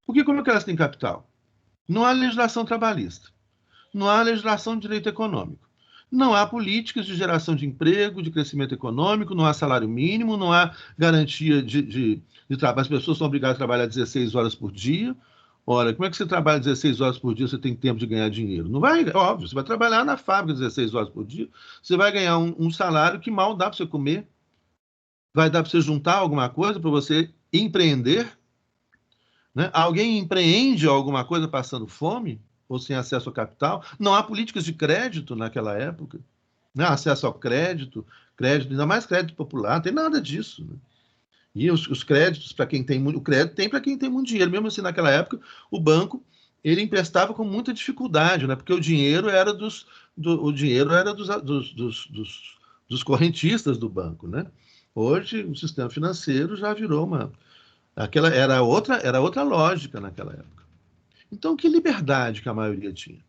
Porque como é que elas têm capital? Não há legislação trabalhista, não há legislação de direito econômico, não há políticas de geração de emprego, de crescimento econômico, não há salário mínimo, não há garantia de trabalho. As pessoas são obrigadas a trabalhar 16 horas por dia. Ora, como é que você trabalha 16 horas por dia, você tem tempo de ganhar dinheiro? Não vai, óbvio, você vai trabalhar na fábrica 16 horas por dia, você vai ganhar um salário que mal dá para você comer, vai dar para você juntar alguma coisa para você empreender, né? Alguém empreende alguma coisa passando fome ou sem acesso ao capital? Não há políticas de crédito naquela época, né? Acesso ao crédito, ainda mais crédito popular, não tem nada disso. Né? E os créditos para quem tem muito, o crédito tem para quem tem muito dinheiro. Mesmo assim, naquela época, o banco ele emprestava com muita dificuldade, né? Porque o dinheiro era dos correntistas do banco, né? Hoje o sistema financeiro já virou aquela era outra lógica naquela época. Então, que liberdade que a maioria tinha?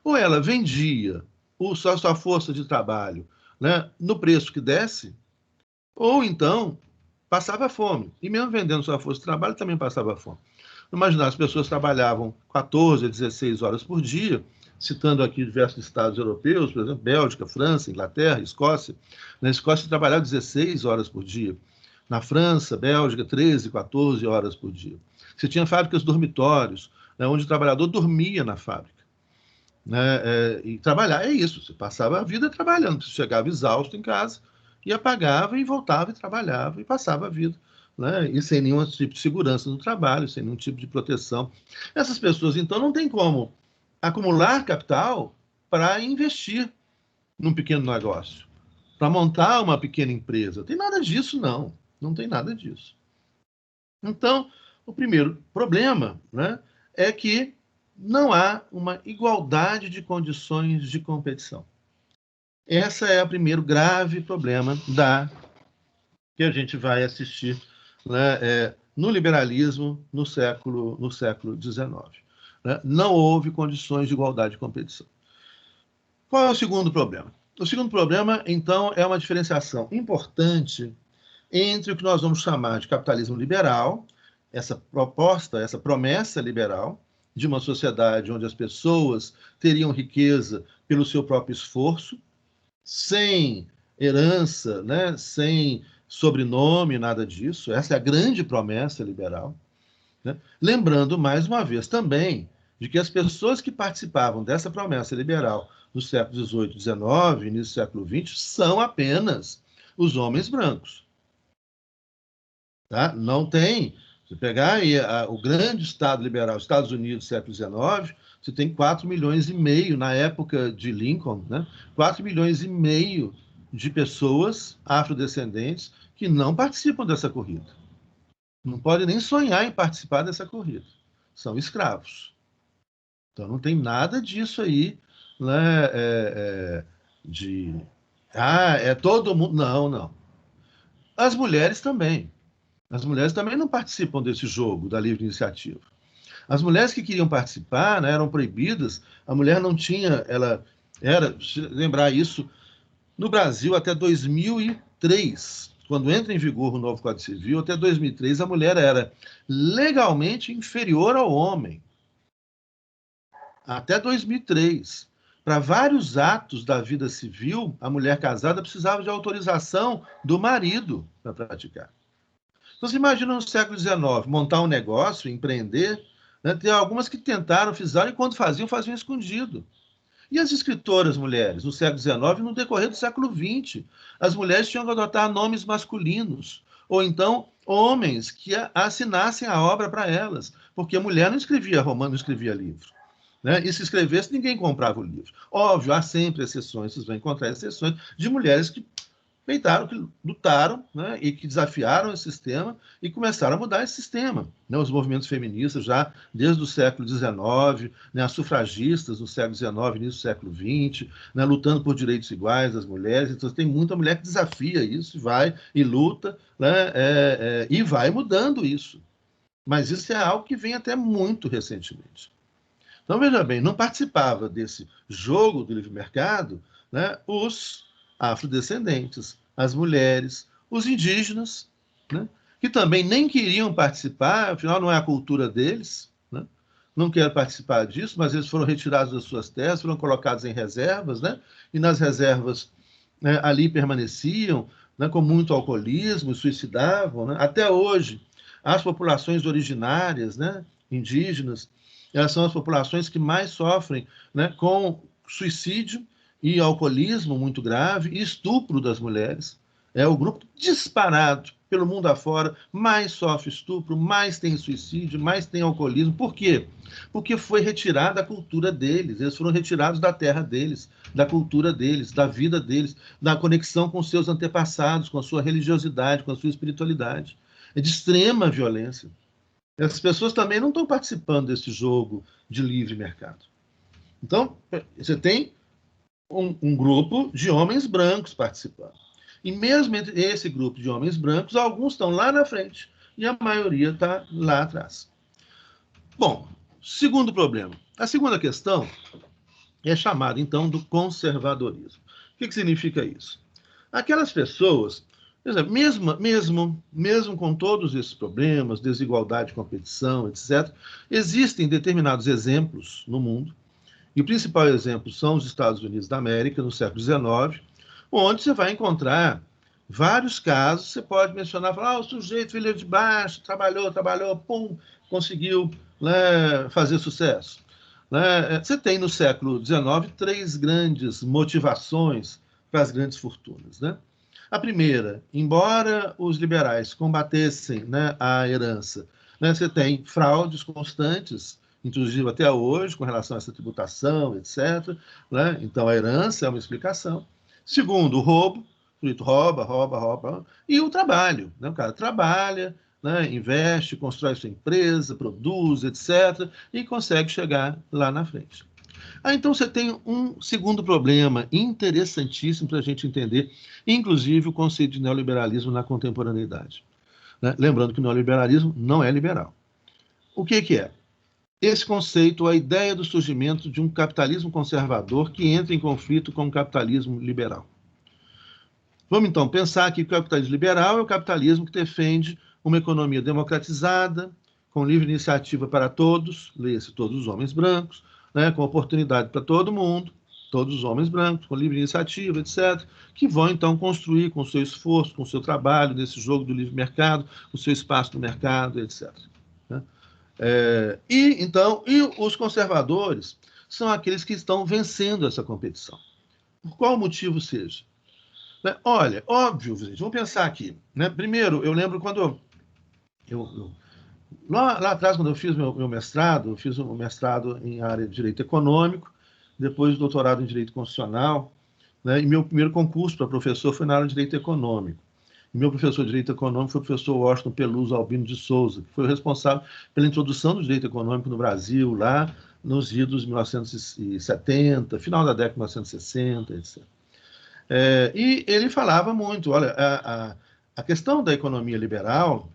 Ou ela vendia sua força de trabalho, né, no preço que desse, ou então passava fome. E mesmo vendendo sua força de trabalho, também passava fome. Imagina, as pessoas trabalhavam 14 a 16 horas por dia, citando aqui diversos estados europeus, por exemplo, Bélgica, França, Inglaterra, Escócia. Na Escócia, trabalhava 16 horas por dia. Na França, Bélgica, 13, 14 horas por dia. Você tinha fábricas dormitórios, né, onde o trabalhador dormia na fábrica. Né, e trabalhar é isso, você passava a vida trabalhando, você chegava exausto em casa, e apagava e voltava e trabalhava e passava a vida, né? E sem nenhum tipo de segurança no trabalho, sem nenhum tipo de proteção. Essas pessoas, então, não têm como acumular capital para investir num pequeno negócio, para montar uma pequena empresa. Não tem nada disso, não. Não tem nada disso. Então, o primeiro problema, né, é que não há uma igualdade de condições de competição. Esse é o primeiro grave problema que a gente vai assistir, né, no liberalismo no século XIX. Né? Não houve condições de igualdade de competição. Qual é o segundo problema? O segundo problema, então, é uma diferenciação importante entre o que nós vamos chamar de capitalismo liberal, essa proposta, essa promessa liberal de uma sociedade onde as pessoas teriam riqueza pelo seu próprio esforço, sem herança, né? Sem sobrenome, nada disso. Essa é a grande promessa liberal. Né? Lembrando, mais uma vez, também, de que as pessoas que participavam dessa promessa liberal no século XVIII, XIX, início do século XX, são apenas os homens brancos. Tá? Não tem. Se pegar aí o grande Estado liberal, Estados Unidos, século XIX, você tem 4 milhões e meio, na época de Lincoln, né? 4 milhões e meio de pessoas afrodescendentes que não participam dessa corrida. Não podem nem sonhar em participar dessa corrida. São escravos. Então não tem nada disso aí, né, de... é todo mundo... Não, não. As mulheres também. As mulheres também não participam desse jogo da livre iniciativa. As mulheres que queriam participar, né, eram proibidas. A mulher não tinha, ela era, se lembrar isso, no Brasil até 2003, quando entra em vigor o novo Código Civil, até 2003 a mulher era legalmente inferior ao homem. Até 2003. para vários atos da vida civil, a mulher casada precisava de autorização do marido para praticar. Então, você imagina no século XIX, montar um negócio, empreender, né? Tem algumas que tentaram, fizeram, e quando faziam, faziam escondido. E as escritoras mulheres, no século XIX, no decorrer do século XX, as mulheres tinham que adotar nomes masculinos, ou então homens que assinassem a obra para elas, porque a mulher não escrevia romano, não escrevia livro. Né? E se escrevesse, ninguém comprava o livro. Óbvio, há sempre exceções, vocês vão encontrar exceções de mulheres que peitaram, que lutaram, né, e que desafiaram esse sistema e começaram a mudar esse sistema. Né? Os movimentos feministas, já desde o século XIX, né, as sufragistas no século XIX, início do século XX, né, lutando por direitos iguais das mulheres. Então, tem muita mulher que desafia isso, vai e luta, né, e vai mudando isso. Mas isso é algo que vem até muito recentemente. Então, veja bem, não participava desse jogo do livre mercado, né, os afrodescendentes, as mulheres, os indígenas, né, que também nem queriam participar, afinal não é a cultura deles, né, não querem participar disso, mas eles foram retirados das suas terras, foram colocados em reservas, né, e nas reservas, né, ali permaneciam, né, com muito alcoolismo, suicidavam. Né, até hoje, as populações originárias, né, indígenas, elas são as populações que mais sofrem, né, com suicídio e alcoolismo muito grave e estupro das mulheres. É o grupo disparado pelo mundo afora, mais sofre estupro, mais tem suicídio, mais tem alcoolismo. Por quê? Porque foi retirada a cultura deles, eles foram retirados da terra deles, da cultura deles, da vida deles, da conexão com seus antepassados, com a sua religiosidade, com a sua espiritualidade. É de extrema violência. As pessoas também não estão participando desse jogo de livre mercado. Então, você tem um grupo de homens brancos participando. E mesmo entre esse grupo de homens brancos, alguns estão lá na frente e a maioria está lá atrás. Bom, segundo problema. A segunda questão é chamada, então, do conservadorismo. O que significa isso? Aquelas pessoas, por exemplo, mesmo com todos esses problemas, desigualdade, competição, etc., existem determinados exemplos no mundo, e o principal exemplo são os Estados Unidos da América, no século XIX, onde você vai encontrar vários casos, você pode mencionar, falar, o sujeito veio de baixo, trabalhou, pum, conseguiu, né, fazer sucesso. Né? Você tem no século XIX 3 grandes motivações para as grandes fortunas. Né? A primeira, embora os liberais combatessem, né, a herança, né, você tem fraudes constantes, inclusive até hoje, com relação a essa tributação, etc. Né? Então, a herança é uma explicação. Segundo, o roubo, o sujeito rouba, e o trabalho. Né? O cara trabalha, né, investe, constrói sua empresa, produz, etc., e consegue chegar lá na frente. Então você tem um segundo problema interessantíssimo para a gente entender, inclusive o conceito de neoliberalismo na contemporaneidade. Né? Lembrando que o neoliberalismo não é liberal. O que é? Esse conceito, a ideia do surgimento de um capitalismo conservador que entra em conflito com o capitalismo liberal. Vamos então pensar que o capitalismo liberal é o capitalismo que defende uma economia democratizada, com livre iniciativa para todos, leia-se todos os homens brancos, né, com oportunidade para todo mundo, todos os homens brancos, com livre iniciativa, etc., que vão então construir com o seu esforço, com o seu trabalho, nesse jogo do livre mercado, o seu espaço no mercado, etc. Né? E os conservadores são aqueles que estão vencendo essa competição. Por qual motivo seja? Né? Olha, óbvio, gente, vamos pensar aqui. Né? Primeiro, eu lembro quando lá atrás, quando eu fiz meu mestrado, eu fiz um mestrado em área de direito econômico, depois doutorado em direito constitucional, né? E meu primeiro concurso para professor foi na área de direito econômico. E meu professor de direito econômico foi o professor Washington Peluso Albino de Souza, que foi o responsável pela introdução do direito econômico no Brasil, lá nos idos de 1970, final da década de 1960, etc. E ele falava muito, olha, a questão da economia liberal,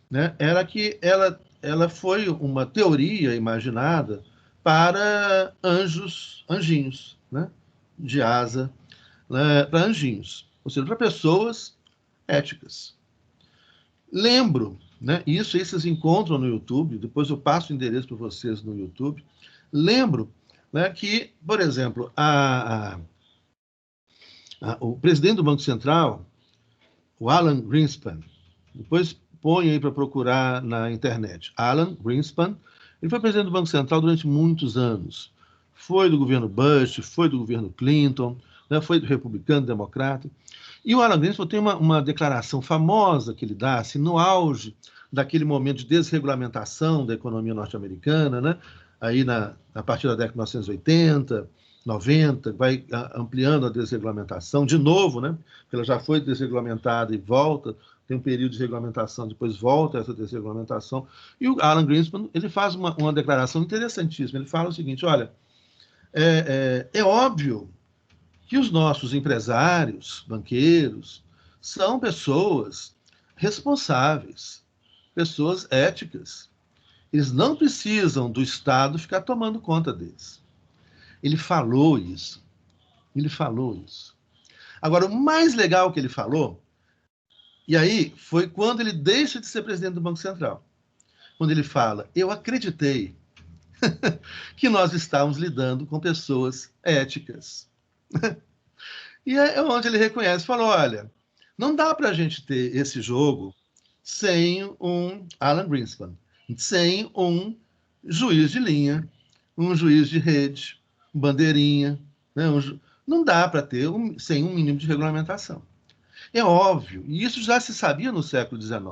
né, era que ela foi uma teoria imaginada para anjinhos, né, de asa, né, para anjinhos, ou seja, para pessoas éticas. Lembro, né, isso aí vocês encontram no YouTube, depois eu passo o endereço para vocês no YouTube, lembro né, que, por exemplo, o presidente do Banco Central, o Alan Greenspan, depois põe aí para procurar na internet, Alan Greenspan, ele foi presidente do Banco Central durante muitos anos. Foi do governo Bush, foi do governo Clinton, né, foi do republicano, democrata. E o Alan Greenspan tem uma declaração famosa que ele dá, assim, no auge daquele momento de desregulamentação da economia norte-americana, né? Aí a partir da década de 1980, 90, vai ampliando a desregulamentação, de novo, né? Porque ela já foi desregulamentada e volta, tem um período de regulamentação, depois volta essa desregulamentação. E o Alan Greenspan, ele faz uma declaração interessantíssima. Ele fala o seguinte, olha, é óbvio que os nossos empresários, banqueiros, são pessoas responsáveis, pessoas éticas. Eles não precisam do Estado ficar tomando conta deles. Ele falou isso. Ele falou isso. Agora, o mais legal que ele falou, e aí foi quando ele deixa de ser presidente do Banco Central. Quando ele fala, eu acreditei que nós estávamos lidando com pessoas éticas. E é onde ele reconhece, falou, olha, não dá para a gente ter esse jogo sem um Alan Greenspan, sem um juiz de linha, um juiz de rede, um bandeirinha, né? Não dá para ter sem um mínimo de regulamentação. É óbvio, e isso já se sabia no século XIX,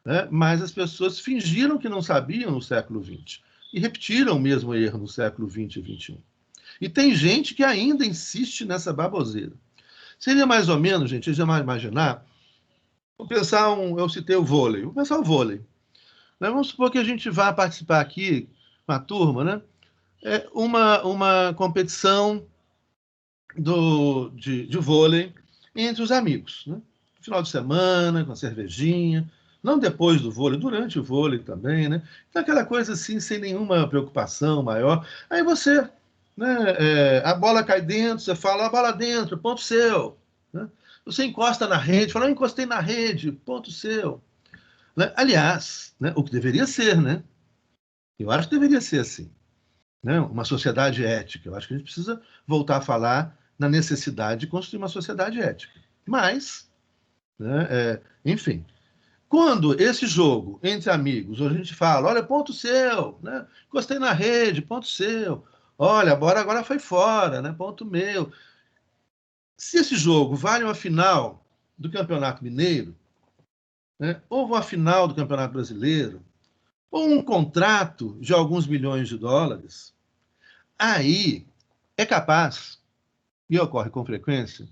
né? Mas as pessoas fingiram que não sabiam no século XX e repetiram o mesmo erro no século XX e XXI. E tem gente que ainda insiste nessa baboseira. Seria mais ou menos, gente, já imaginar, vou pensar eu citei o vôlei, vou pensar o vôlei. Né? Vamos supor que a gente vá participar aqui, uma turma, né? Uma competição de vôlei entre os amigos, né? Final de semana, com a cervejinha, não depois do vôlei, durante o vôlei também, né? Então, aquela coisa assim, sem nenhuma preocupação maior. Aí você, né, a bola cai dentro, você fala, a bola dentro, ponto seu. Né? Você encosta na rede, fala, eu encostei na rede, ponto seu. Né? Aliás, né, o que deveria ser, né? Eu acho que deveria ser assim. Né? Uma sociedade ética. Eu acho que a gente precisa voltar a falar na necessidade de construir uma sociedade ética. Mas, né, enfim, quando esse jogo entre amigos, a gente fala, olha, ponto seu, né? Encostei na rede, ponto seu. Olha, agora foi fora, né? Ponto meu. Se esse jogo vale uma final do Campeonato Mineiro, né? Ou uma final do Campeonato Brasileiro, ou um contrato de alguns milhões de dólares, aí é capaz, e ocorre com frequência,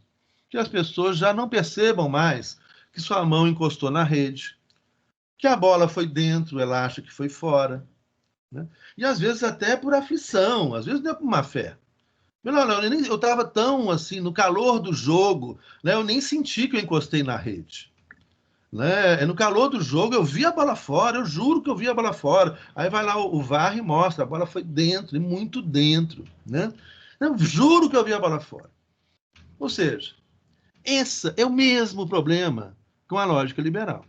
que as pessoas já não percebam mais que sua mão encostou na rede, que a bola foi dentro, ela acha que foi fora. Né? E às vezes até por aflição, às vezes não é por má fé. Não, eu estava tão assim, no calor do jogo, né? Eu nem senti que eu encostei na rede. Né? No calor do jogo, eu vi a bola fora, eu juro que eu vi a bola fora. Aí vai lá o VAR e mostra, a bola foi dentro, e muito dentro. Né? Eu juro que eu vi a bola fora. Ou seja, esse é o mesmo problema com a lógica liberal.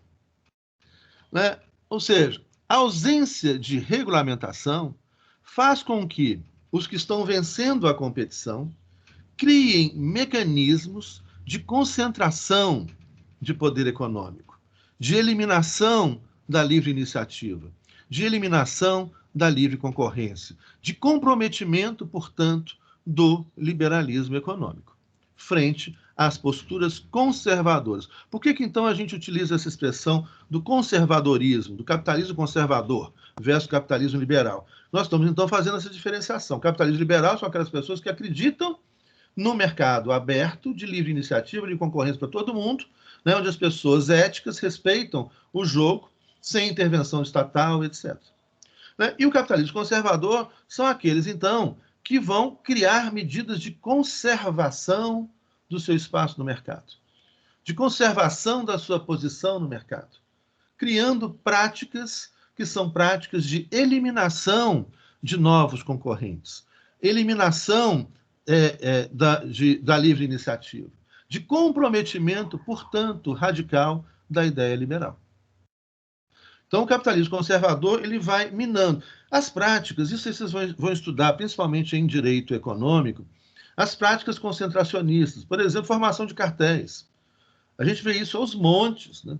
Né? Ou seja, a ausência de regulamentação faz com que os que estão vencendo a competição criem mecanismos de concentração de poder econômico, de eliminação da livre iniciativa, de eliminação da livre concorrência, de comprometimento, portanto, do liberalismo econômico, frente às posturas conservadoras. Por que então a gente utiliza essa expressão do conservadorismo, do capitalismo conservador versus capitalismo liberal? Nós estamos então fazendo essa diferenciação. Capitalismo liberal são aquelas pessoas que acreditam no mercado aberto, de livre iniciativa, de concorrência para todo mundo, né, onde as pessoas éticas respeitam o jogo, sem intervenção estatal, etc. Né? E o capitalismo conservador são aqueles, então, que vão criar medidas de conservação do seu espaço no mercado, de conservação da sua posição no mercado, criando práticas que são práticas de eliminação de novos concorrentes, eliminação da livre iniciativa, de comprometimento, portanto, radical da ideia liberal. Então, o capitalismo conservador ele vai minando. As práticas, isso vocês vão estudar, principalmente em direito econômico, as práticas concentracionistas, por exemplo, formação de cartéis. A gente vê isso aos montes, né?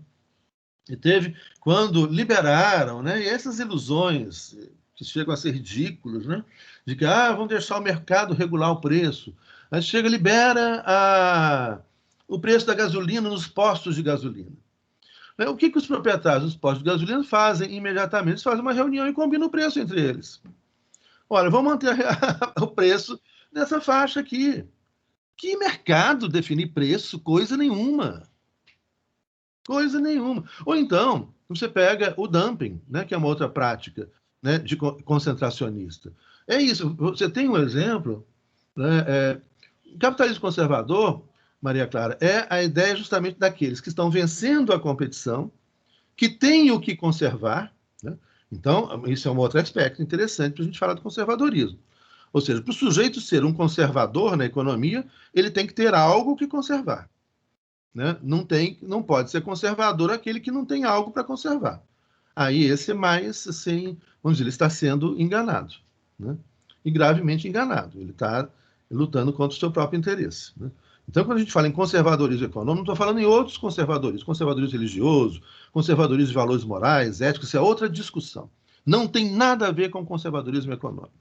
E teve, quando liberaram, né, e essas ilusões que chegam a ser ridículas, né, de que vão deixar o mercado regular o preço. Aí chega, libera o preço da gasolina nos postos de gasolina. O que os proprietários dos postos de gasolina fazem imediatamente? Eles fazem uma reunião e combinam o preço entre eles. Olha, vamos manter o preço nessa faixa aqui. Que mercado definir preço? Coisa nenhuma. Coisa nenhuma. Ou então, você pega o dumping, né, que é uma outra prática, né, de concentracionista. É isso. Você tem um exemplo, né, o capitalismo conservador, Maria Clara, é a ideia justamente daqueles que estão vencendo a competição, que têm o que conservar, né? Então, isso é um outro aspecto interessante para a gente falar do conservadorismo. Ou seja, para o sujeito ser um conservador na economia, ele tem que ter algo que conservar. Né? Não pode ser conservador aquele que não tem algo para conservar. Aí esse é mais, assim, vamos dizer, ele está sendo enganado. Né? E gravemente enganado. Ele está lutando contra o seu próprio interesse. Né? Então, quando a gente fala em conservadorismo econômico, não estou falando em outros conservadorismo religioso, conservadorismo de valores morais, éticos, isso é outra discussão. Não tem nada a ver com conservadorismo econômico.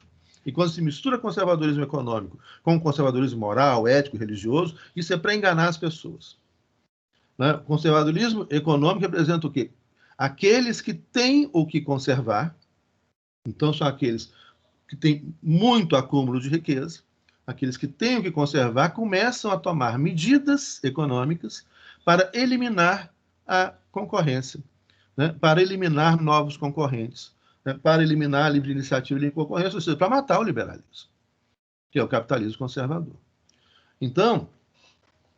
E quando se mistura conservadorismo econômico com conservadorismo moral, ético, religioso, isso é para enganar as pessoas. Né? Conservadorismo econômico representa o quê? Aqueles que têm o que conservar, então são aqueles que têm muito acúmulo de riqueza, aqueles que têm o que conservar começam a tomar medidas econômicas para eliminar a concorrência, né? Para eliminar novos concorrentes, né? Para eliminar a livre iniciativa e livre concorrência, ou seja, para matar o liberalismo, que é o capitalismo conservador. Então,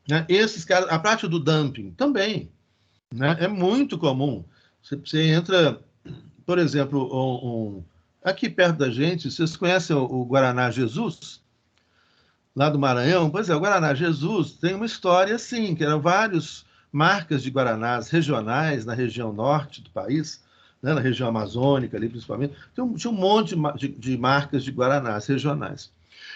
né, esses caras, a prática do dumping também, né, é muito comum. Você entra, por exemplo, aqui perto da gente, vocês conhecem o Guaraná Jesus? Lá do Maranhão? Pois é, o Guaraná Jesus tem uma história assim, que eram várias marcas de Guaranás regionais na região norte do país, né, na região amazônica ali principalmente, tinha um monte de marcas de Guaranás regionais.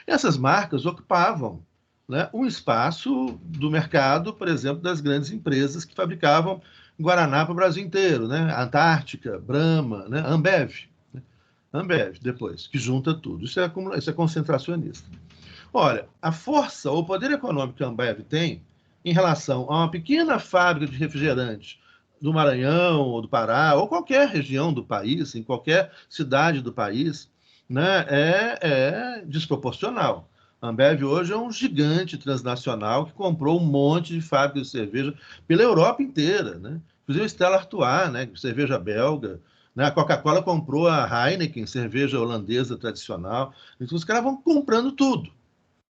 Essas marcas ocupavam, né, um espaço do mercado, por exemplo, das grandes empresas que fabricavam Guaraná para o Brasil inteiro, né? Antártica, Brahma, né? Ambev. Né? Ambev, depois, que junta tudo. Isso é concentracionista. Olha, a força ou o poder econômico que a Ambev tem em relação a uma pequena fábrica de refrigerante do Maranhão ou do Pará, ou qualquer região do país, em qualquer cidade do país, né, é desproporcional. A Ambev hoje é um gigante transnacional que comprou um monte de fábricas de cerveja pela Europa inteira, né? Inclusive a Stella Artois, né, cerveja belga, né? A Coca-Cola comprou a Heineken, cerveja holandesa tradicional. Então os caras vão comprando tudo.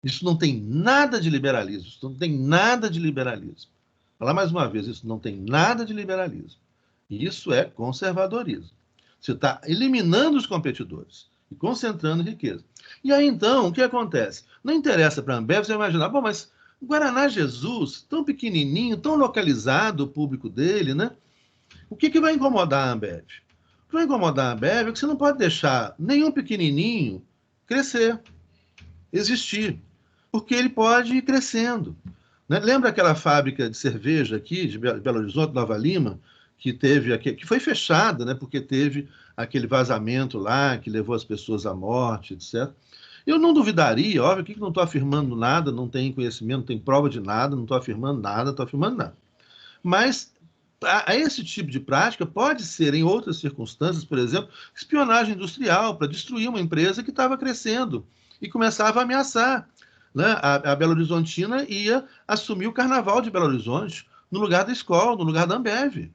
Isso não tem nada de liberalismo. Isso não tem nada de liberalismo. Falar mais uma vez, isso não tem nada de liberalismo. Isso é conservadorismo. Você está eliminando os competidores e concentrando riqueza. E aí, então, o que acontece? Não interessa para a Ambev você imaginar, bom, mas o Guaraná Jesus, tão pequenininho, tão localizado o público dele, né? O que vai incomodar a Ambev? O que vai incomodar a Ambev é que você não pode deixar nenhum pequenininho crescer, existir, porque ele pode ir crescendo. Né? Lembra aquela fábrica de cerveja aqui, de Belo Horizonte, Nova Lima, que foi fechada, né, porque teve aquele vazamento lá que levou as pessoas à morte, etc. Eu não duvidaria, óbvio, que não estou afirmando nada, não tenho conhecimento, não tenho prova de nada, não estou afirmando nada, não estou afirmando nada. Mas a esse tipo de prática pode ser, em outras circunstâncias, por exemplo, espionagem industrial para destruir uma empresa que estava crescendo e começava a ameaçar. Né? A Belo Horizontina ia assumir o Carnaval de Belo Horizonte no lugar da escola, no lugar da Ambev.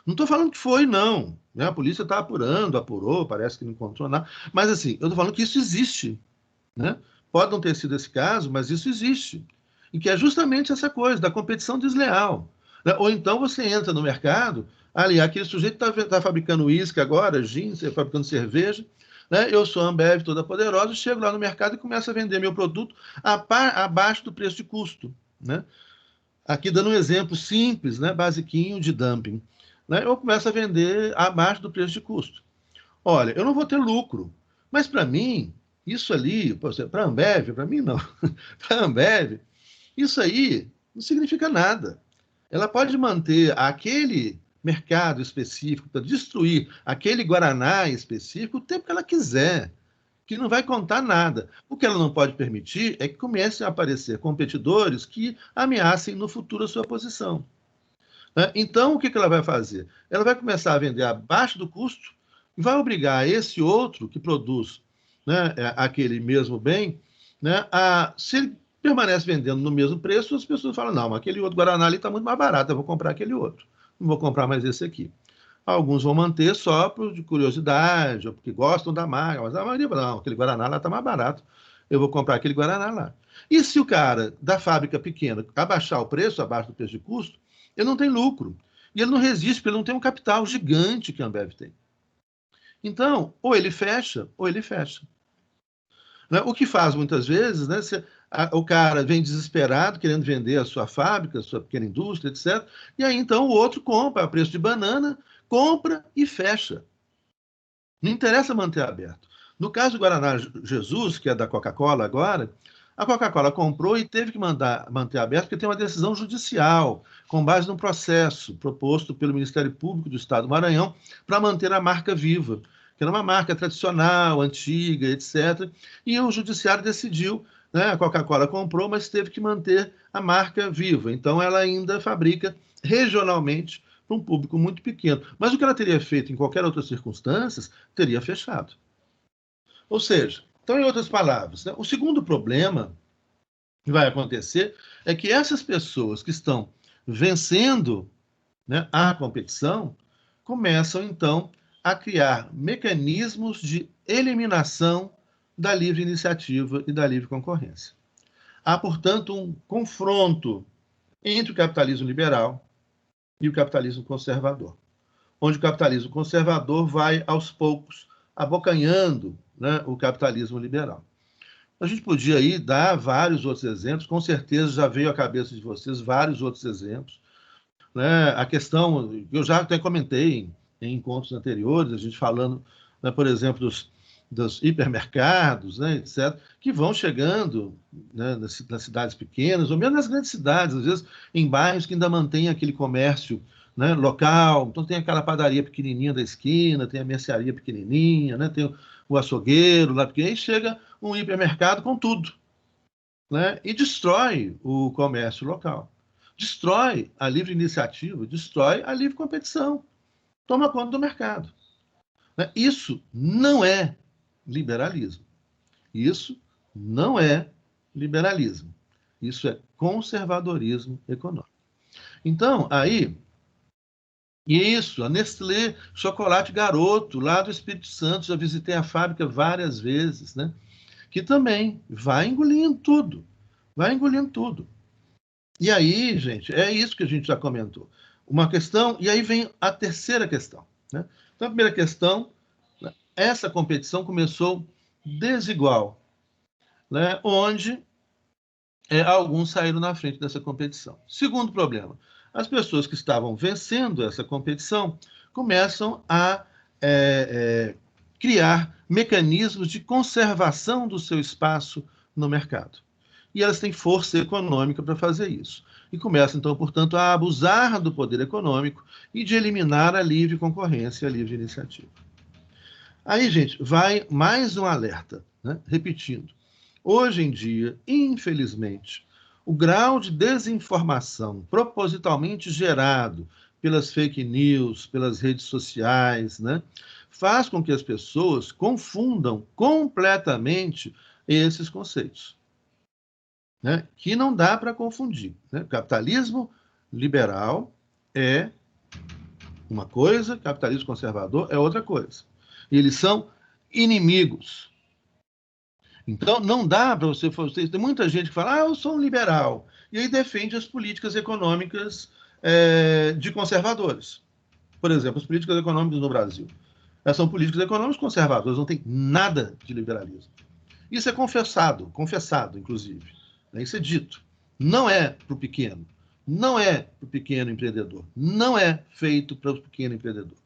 Não estou falando que foi, não. Né? A polícia está apurando, apurou, parece que não encontrou nada. Mas, assim, eu estou falando que isso existe. Né? Pode não ter sido esse caso, mas isso existe. E que é justamente essa coisa da competição desleal. Né? Ou então você entra no mercado, ali, aquele sujeito está fabricando uísque agora, gin, fabricando cerveja, né? Eu sou a Ambev toda poderosa, chego lá no mercado e começo a vender meu produto abaixo do preço de custo. Né? Aqui dando um exemplo simples, né, basiquinho de dumping. né, eu começo a vender abaixo do preço de custo. Olha, eu não vou ter lucro, mas para mim, isso ali, para a Ambev, para mim não, para a Ambev, isso aí não significa nada. Ela pode manter aquele mercado específico para destruir aquele Guaraná específico o tempo que ela quiser, que não vai contar nada. O que ela não pode permitir é que comecem a aparecer competidores que ameacem no futuro a sua posição. Né? Então, o que ela vai fazer? Ela vai começar a vender abaixo do custo e vai obrigar esse outro que produz, né, aquele mesmo bem, né, se ele permanece vendendo no mesmo preço, as pessoas falam, não, mas aquele outro Guaraná ali está muito mais barato, eu vou comprar aquele outro, não vou comprar mais esse aqui. Alguns vão manter só de curiosidade, ou porque gostam da marca, mas a maioria, não, aquele Guaraná lá está mais barato, eu vou comprar aquele Guaraná lá. E se o cara da fábrica pequena abaixar o preço, abaixo do preço de custo, ele não tem lucro. E ele não resiste, porque ele não tem um capital gigante que a Ambev tem. Então, ou ele fecha, ou ele fecha. Né? O que faz muitas vezes, né, o cara vem desesperado, querendo vender a sua fábrica, a sua pequena indústria, etc. E aí, então, o outro compra a preço de banana, compra e fecha. Não interessa manter aberto. No caso do Guaraná Jesus, que é da Coca-Cola agora, a Coca-Cola comprou e teve que manter aberto porque tem uma decisão judicial, com base num processo proposto pelo Ministério Público do Estado do Maranhão para manter a marca viva, que era uma marca tradicional, antiga, etc. E o judiciário decidiu, né, a Coca-Cola comprou, mas teve que manter a marca viva. Então ela ainda fabrica regionalmente para um público muito pequeno. Mas o que ela teria feito em qualquer outra circunstância, teria fechado. Ou seja, então, em outras palavras, né, o segundo problema que vai acontecer é que essas pessoas que estão vencendo, né, a competição começam, então, a criar mecanismos de eliminação da livre iniciativa e da livre concorrência. Há, portanto, um confronto entre o capitalismo liberal e o capitalismo conservador, onde o capitalismo conservador vai, aos poucos, abocanhando, né, o capitalismo liberal. A gente podia aí dar vários outros exemplos, com certeza já veio à cabeça de vocês vários outros exemplos. Né? A questão, eu já até comentei em encontros anteriores, a gente falando, né, por exemplo, dos hipermercados, né, etc., que vão chegando, né, nas cidades pequenas, ou mesmo nas grandes cidades, às vezes em bairros que ainda mantêm aquele comércio, né, local. Então tem aquela padaria pequenininha da esquina, tem a mercearia pequenininha, né, tem o açougueiro lá, porque aí chega um hipermercado com tudo, né, e destrói o comércio local, destrói a livre iniciativa, destrói a livre competição, toma conta do mercado. Né? Isso não é liberalismo. Isso não é liberalismo. Isso é conservadorismo econômico. Então, aí, e isso, a Nestlé Chocolate Garoto, lá do Espírito Santo, já visitei a fábrica várias vezes, né? Que também vai engolindo tudo, vai engolindo tudo. E aí, gente, é isso que a gente já comentou. Uma questão, e aí vem a terceira questão. Né? Então, a primeira questão, essa competição começou desigual, né? Onde alguns saíram na frente dessa competição. Segundo problema, as pessoas que estavam vencendo essa competição começam a criar mecanismos de conservação do seu espaço no mercado. E elas têm força econômica para fazer isso. E começam, então, portanto, a abusar do poder econômico e de eliminar a livre concorrência e a livre iniciativa. Aí, gente, vai mais um alerta, né? Repetindo. Hoje em dia, infelizmente, o grau de desinformação propositalmente gerado pelas fake news, pelas redes sociais, né, faz com que as pessoas confundam completamente esses conceitos, né, que não dá para confundir. Né? Capitalismo liberal é uma coisa, capitalismo conservador é outra coisa. E eles são inimigos. Então, não dá para você... Tem muita gente que fala, eu sou um liberal, e aí defende as políticas econômicas de conservadores. Por exemplo, as políticas econômicas no Brasil. Essas são políticas econômicas conservadoras, não tem nada de liberalismo. Isso é confessado, inclusive. Isso é dito. Não é para o pequeno, não é para o pequeno empreendedor, não é feito para o pequeno empreendedor.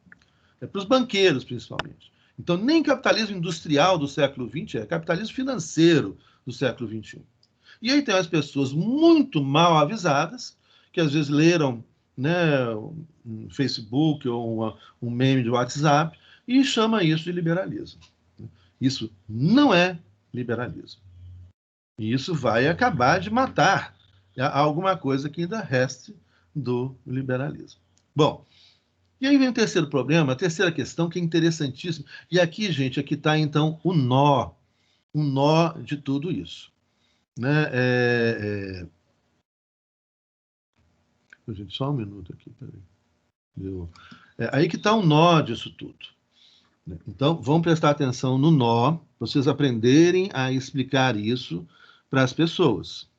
É para os banqueiros, principalmente. Então, nem capitalismo industrial do século XX é capitalismo financeiro do século XXI. E aí tem as pessoas muito mal avisadas, que às vezes leram, né, um Facebook ou um meme de WhatsApp e chama isso de liberalismo. Isso não é liberalismo. E isso vai acabar de matar alguma coisa que ainda reste do liberalismo. Bom, e aí vem o terceiro problema, a terceira questão, que é interessantíssima. E aqui, gente, aqui está, então, o nó de tudo isso. Né? Gente, só um minuto aqui, peraí. Aí que está o nó disso tudo. Então, vamos prestar atenção no nó, para vocês aprenderem a explicar isso para as pessoas.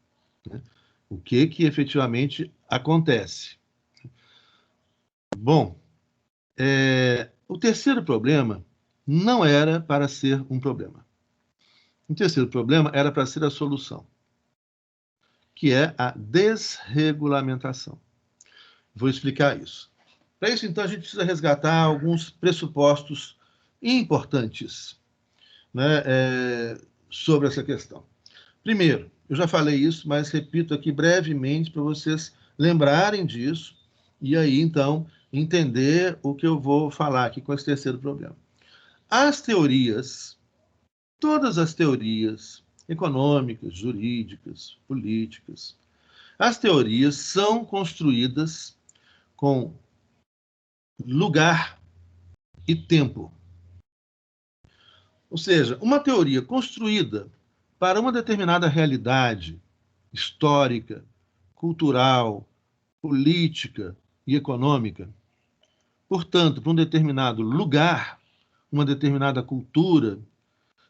Né? O que efetivamente acontece. Bom, o terceiro problema não era para ser um problema. O terceiro problema era para ser a solução, que é a desregulamentação. Vou explicar isso. Para isso, então, a gente precisa resgatar alguns pressupostos importantes, né, sobre essa questão. Primeiro, eu já falei isso, mas repito aqui brevemente para vocês lembrarem disso e aí, então, entender o que eu vou falar aqui com esse terceiro problema. As teorias, todas as teorias econômicas, jurídicas, políticas, as teorias são construídas com lugar e tempo. Ou seja, uma teoria construída para uma determinada realidade histórica, cultural, política e econômica, portanto, para um determinado lugar, uma determinada cultura,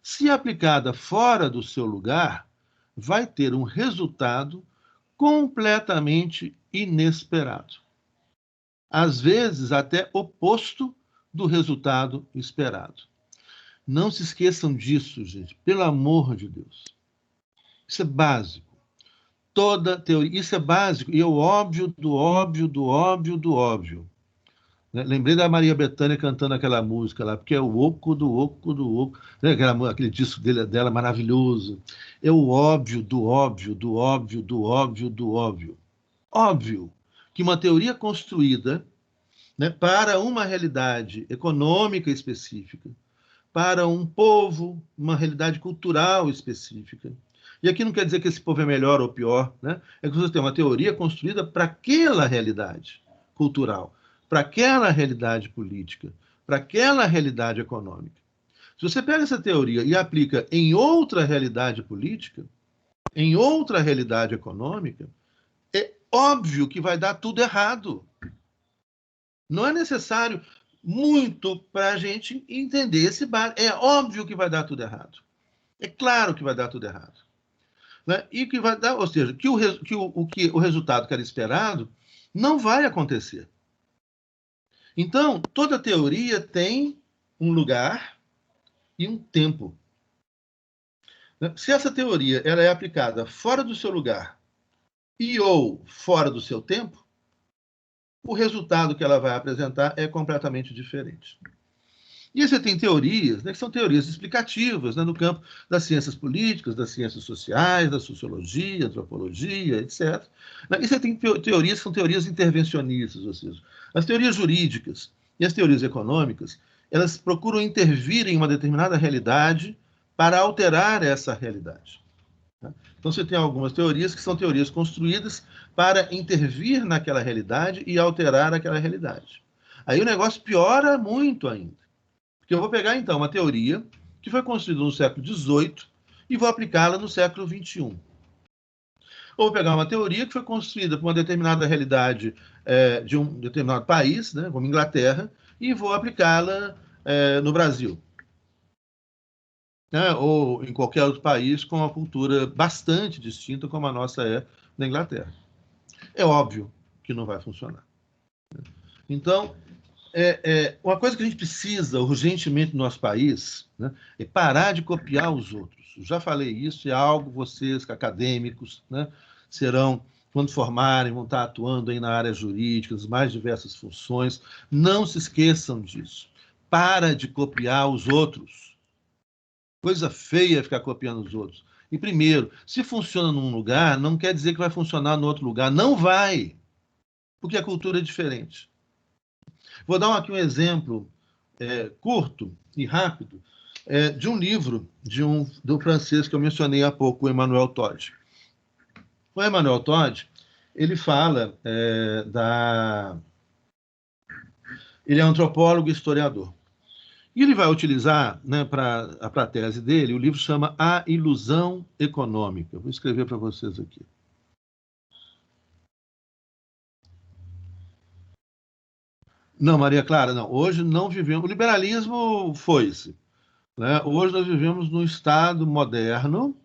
se aplicada fora do seu lugar, vai ter um resultado completamente inesperado. Às vezes, até oposto do resultado esperado. Não se esqueçam disso, gente, pelo amor de Deus. Isso é básico. Toda teoria, isso é básico, e é o óbvio do óbvio do óbvio do óbvio. Né? Lembrei da Maria Bethânia cantando aquela música lá, porque é o oco do oco do oco, né? Aquele disco dela maravilhoso. É o óbvio do óbvio do óbvio do óbvio do óbvio. Óbvio que uma teoria construída, né, para uma realidade econômica específica, para um povo, uma realidade cultural específica. E aqui não quer dizer que esse povo é melhor ou pior, né? É que você tem uma teoria construída para aquela realidade cultural, para aquela realidade política, para aquela realidade econômica. Se você pega essa teoria e aplica em outra realidade política, em outra realidade econômica, é óbvio que vai dar tudo errado. Não é necessário muito para a gente entender esse básico. É óbvio que vai dar tudo errado. É claro que vai dar tudo errado. Né? E que vai dar, ou seja, que o resultado que era esperado não vai acontecer. Então, toda teoria tem um lugar e um tempo. Se essa teoria ela é aplicada fora do seu lugar e ou fora do seu tempo, o resultado que ela vai apresentar é completamente diferente. E você tem teorias, né, que são teorias explicativas, né, no campo das ciências políticas, das ciências sociais, da sociologia, antropologia, etc. E você tem teorias que são teorias intervencionistas, ou seja, as teorias jurídicas e as teorias econômicas, elas procuram intervir em uma determinada realidade para alterar essa realidade. Então você tem algumas teorias que são teorias construídas para intervir naquela realidade e alterar aquela realidade. Aí o negócio piora muito ainda. Porque eu vou pegar, então, uma teoria que foi construída no século XVIII e vou aplicá-la no século XXI. Ou vou pegar uma teoria que foi construída para uma determinada realidade de um determinado país, né, como Inglaterra, e vou aplicá-la no Brasil. Né, ou em qualquer outro país com uma cultura bastante distinta como a nossa é na Inglaterra. É óbvio que não vai funcionar. Então, uma coisa que a gente precisa urgentemente no nosso país, né, é parar de copiar os outros. Eu já falei isso, é algo vocês, acadêmicos, né, serão quando formarem, vão estar atuando aí na área jurídica, nas mais diversas funções. Não se esqueçam disso. Para de copiar os outros. Coisa feia ficar copiando os outros. E primeiro, se funciona num lugar, não quer dizer que vai funcionar no outro lugar. Não vai, porque a cultura é diferente. Vou dar aqui um exemplo curto e rápido de um livro do francês que eu mencionei há pouco, o Emmanuel Todd. O Emmanuel Todd, ele fala ele é antropólogo e historiador. E ele vai utilizar, né, para a tese dele, o livro chama A Ilusão Econômica. Eu vou escrever para vocês aqui. Não, Maria Clara, não. Hoje não vivemos. O liberalismo foi-se. Né? Hoje nós vivemos num Estado moderno,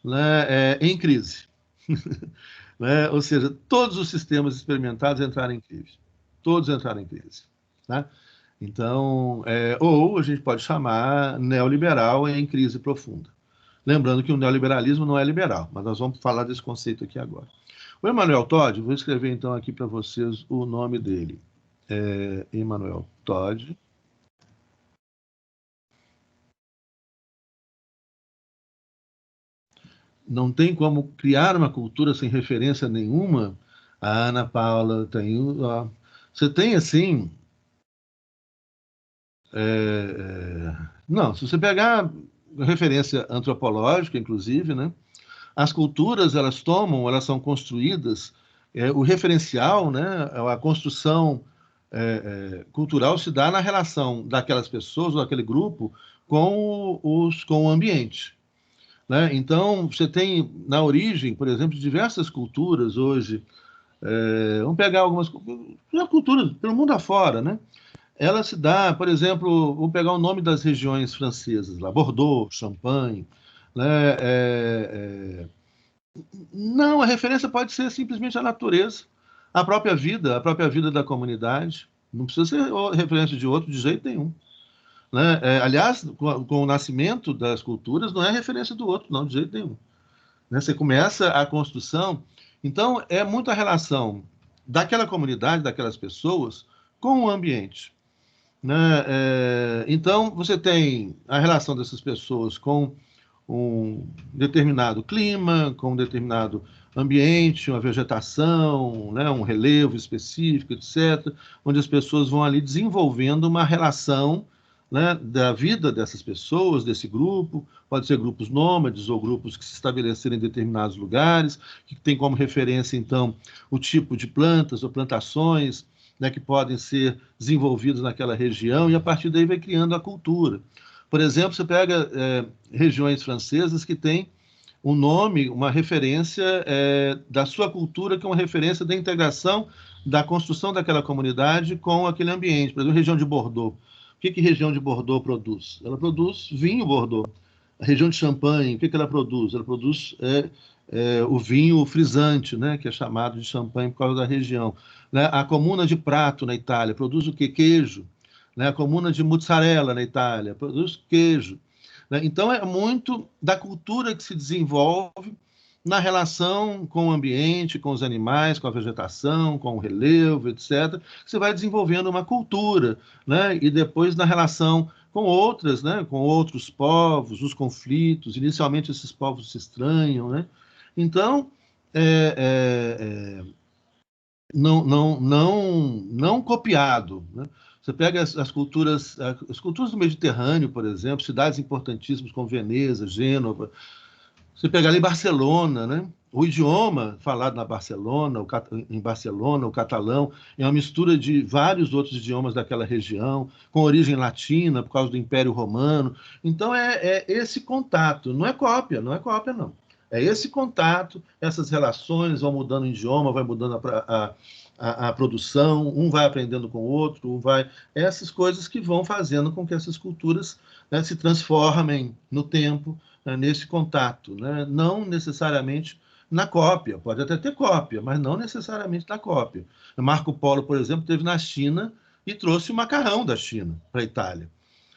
né, em crise. Né? Ou seja, todos os sistemas experimentados entraram em crise. Todos entraram em crise. Tá? Então, ou a gente pode chamar neoliberal em crise profunda. Lembrando que o neoliberalismo não é liberal, mas nós vamos falar desse conceito aqui agora. O Emmanuel Todd, vou escrever então aqui para vocês o nome dele. Emmanuel Todd. Não tem como criar uma cultura sem referência nenhuma. A Ana Paula tem. Você tem assim. Não, se você pegar referência antropológica, inclusive, né? As culturas elas são construídas. O referencial, né? A construção cultural se dá na relação daquelas pessoas, ou daquele grupo, com o ambiente. Né? Então, você tem na origem, por exemplo, diversas culturas hoje. Vamos pegar algumas culturas pelo mundo afora, né? Ela se dá, por exemplo, vamos pegar o nome das regiões francesas, lá, Bordeaux, Champagne, né? Não, a referência pode ser simplesmente a natureza, a própria vida da comunidade. Não precisa ser referência de outro de jeito nenhum. Né? Aliás, com o nascimento das culturas, não é referência do outro, não, de jeito nenhum. Né? Você começa a construção. Então, é muito a relação daquela comunidade, daquelas pessoas, com o ambiente. Né? Então, você tem a relação dessas pessoas com um determinado clima, com um determinado ambiente, uma vegetação, né? Um relevo específico, etc., onde as pessoas vão ali desenvolvendo uma relação, né, da vida dessas pessoas, desse grupo, pode ser grupos nômades ou grupos que se estabeleceram em determinados lugares, que tem como referência, então, o tipo de plantas ou plantações, né, que podem ser desenvolvidos naquela região, e a partir daí vai criando a cultura. Por exemplo, você pega regiões francesas que têm um nome, uma referência da sua cultura, que é uma referência da integração da construção daquela comunidade com aquele ambiente. Por exemplo, a região de Bordeaux. O que a região de Bordeaux produz? Ela produz vinho Bordeaux. A região de Champagne, o que ela produz? Ela produz o vinho frisante, né, que é chamado de Champagne por causa da região. Né? A comuna de Prato, na Itália, produz o quê? Queijo. Né? A comuna de Mozzarella, na Itália, produz queijo. Né? Então, é muito da cultura que se desenvolve na relação com o ambiente, com os animais, com a vegetação, com o relevo, etc. Você vai desenvolvendo uma cultura, né? E depois na relação com outras, né? Com outros povos, os conflitos. Inicialmente, esses povos se estranham, né? Então, não copiado, né? Você pega as culturas do Mediterrâneo, por exemplo, cidades importantíssimas como Veneza, Gênova. Você pega ali Barcelona, né? O idioma falado em Barcelona, o catalão, é uma mistura de vários outros idiomas daquela região, com origem latina, por causa do Império Romano. Então, é esse contato, não é cópia, não. É esse contato, essas relações vão mudando o idioma, vai mudando a produção, um vai aprendendo com o outro, essas coisas que vão fazendo com que essas culturas, né, se transformem no tempo, né, nesse contato, né? Não necessariamente na cópia, pode até ter cópia, mas não necessariamente na cópia. Marco Polo, por exemplo, esteve na China e trouxe o macarrão da China para a Itália.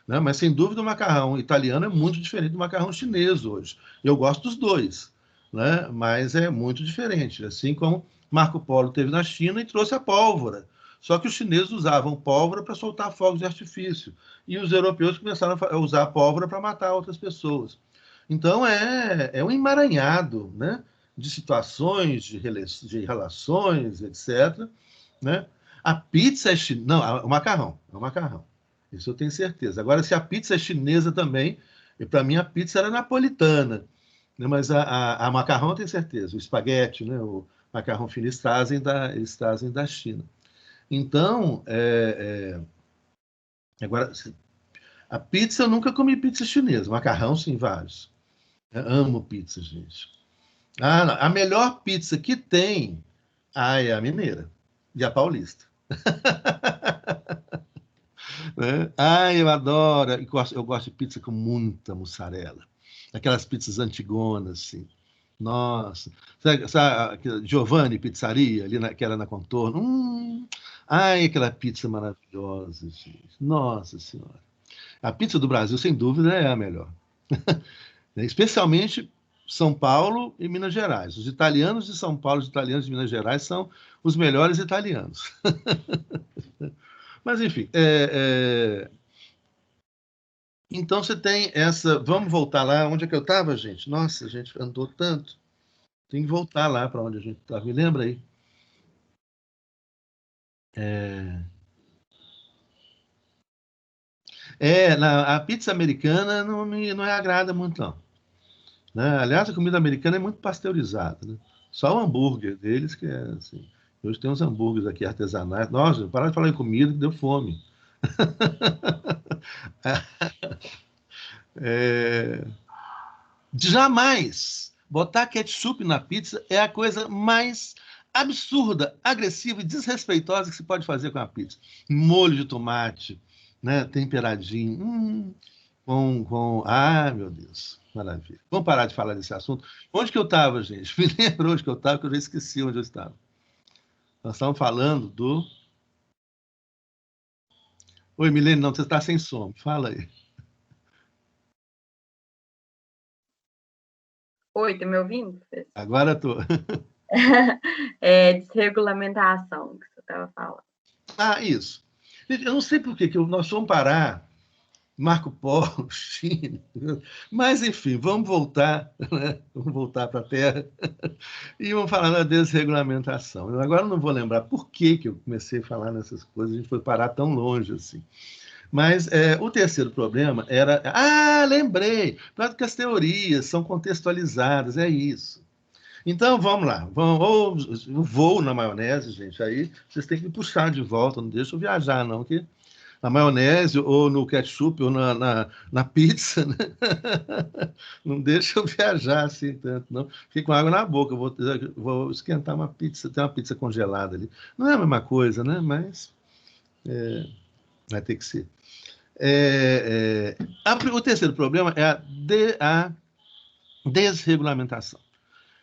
Né? Mas, sem dúvida, o macarrão italiano é muito diferente do macarrão chinês hoje. Eu gosto dos dois, né? Mas é muito diferente, assim como Marco Polo esteve na China e trouxe a pólvora. Só que os chineses usavam pólvora para soltar fogos de artifício. E os europeus começaram a usar a pólvora para matar outras pessoas. Então, é um emaranhado, né, de situações, de relações, etc. Né? A pizza é chinesa. Não, o macarrão. É o macarrão. Isso eu tenho certeza. Agora, se a pizza é chinesa também, para mim a pizza era napolitana. Né? Mas a macarrão eu tenho certeza. O espaguete, né? O macarrão fino, eles trazem da China. Então, agora, a pizza eu nunca comi pizza chinesa. Macarrão, sim, vários. Eu amo pizza, gente. A melhor pizza que tem é a mineira e a paulista. Né? Eu adoro. Eu gosto de pizza com muita mussarela. Aquelas pizzas antigonas, assim. Nossa. Sabe Giovanni Pizzaria, que era na Contorno? Aquela pizza maravilhosa, gente. Nossa Senhora. A pizza do Brasil, sem dúvida, é a melhor. Especialmente São Paulo e Minas Gerais. Os italianos de São Paulo, os italianos de Minas Gerais são os melhores italianos. Mas, enfim, então você tem essa. Vamos voltar lá. Onde é que eu estava, gente? Nossa, a gente andou tanto. Tem que voltar lá para onde a gente estava. Me lembra aí. A pizza americana não agrada muito, não. Né? Aliás, a comida americana é muito pasteurizada. Né? Só o hambúrguer deles que é assim. Hoje tem uns hambúrgueres aqui artesanais. Nossa, parar de falar em comida que deu fome. Jamais botar ketchup na pizza é a coisa mais absurda, agressiva e desrespeitosa que se pode fazer com a pizza. Molho de tomate, né, temperadinho, meu Deus, maravilha. Vamos parar de falar desse assunto. Onde que eu estava, gente? Me lembra onde que eu estava, que eu já esqueci onde eu estava. Nós estávamos falando do... Oi, Milene, não, você está sem som. Fala aí. Oi, tá me ouvindo? Agora estou. Desregulamentação que você estava falando. Isso. Eu não sei por que nós vamos parar Marco Polo, China. Mas, enfim, vamos voltar, né? Vamos voltar para a Terra e vamos falar da desregulamentação. Eu agora não vou lembrar por que eu comecei a falar nessas coisas, a gente foi parar tão longe assim. Mas o terceiro problema era... lembrei! Claro que as teorias são contextualizadas, é isso. Então, vamos lá. O voo na maionese, gente, aí vocês têm que me puxar de volta, não deixa eu viajar, não, que na maionese, ou no ketchup, ou na pizza, né? Não deixa eu viajar assim tanto, não. Fiquei com água na boca, vou esquentar uma pizza, tem uma pizza congelada ali. Não é a mesma coisa, né? Mas vai ter que ser. O terceiro problema é a desregulamentação.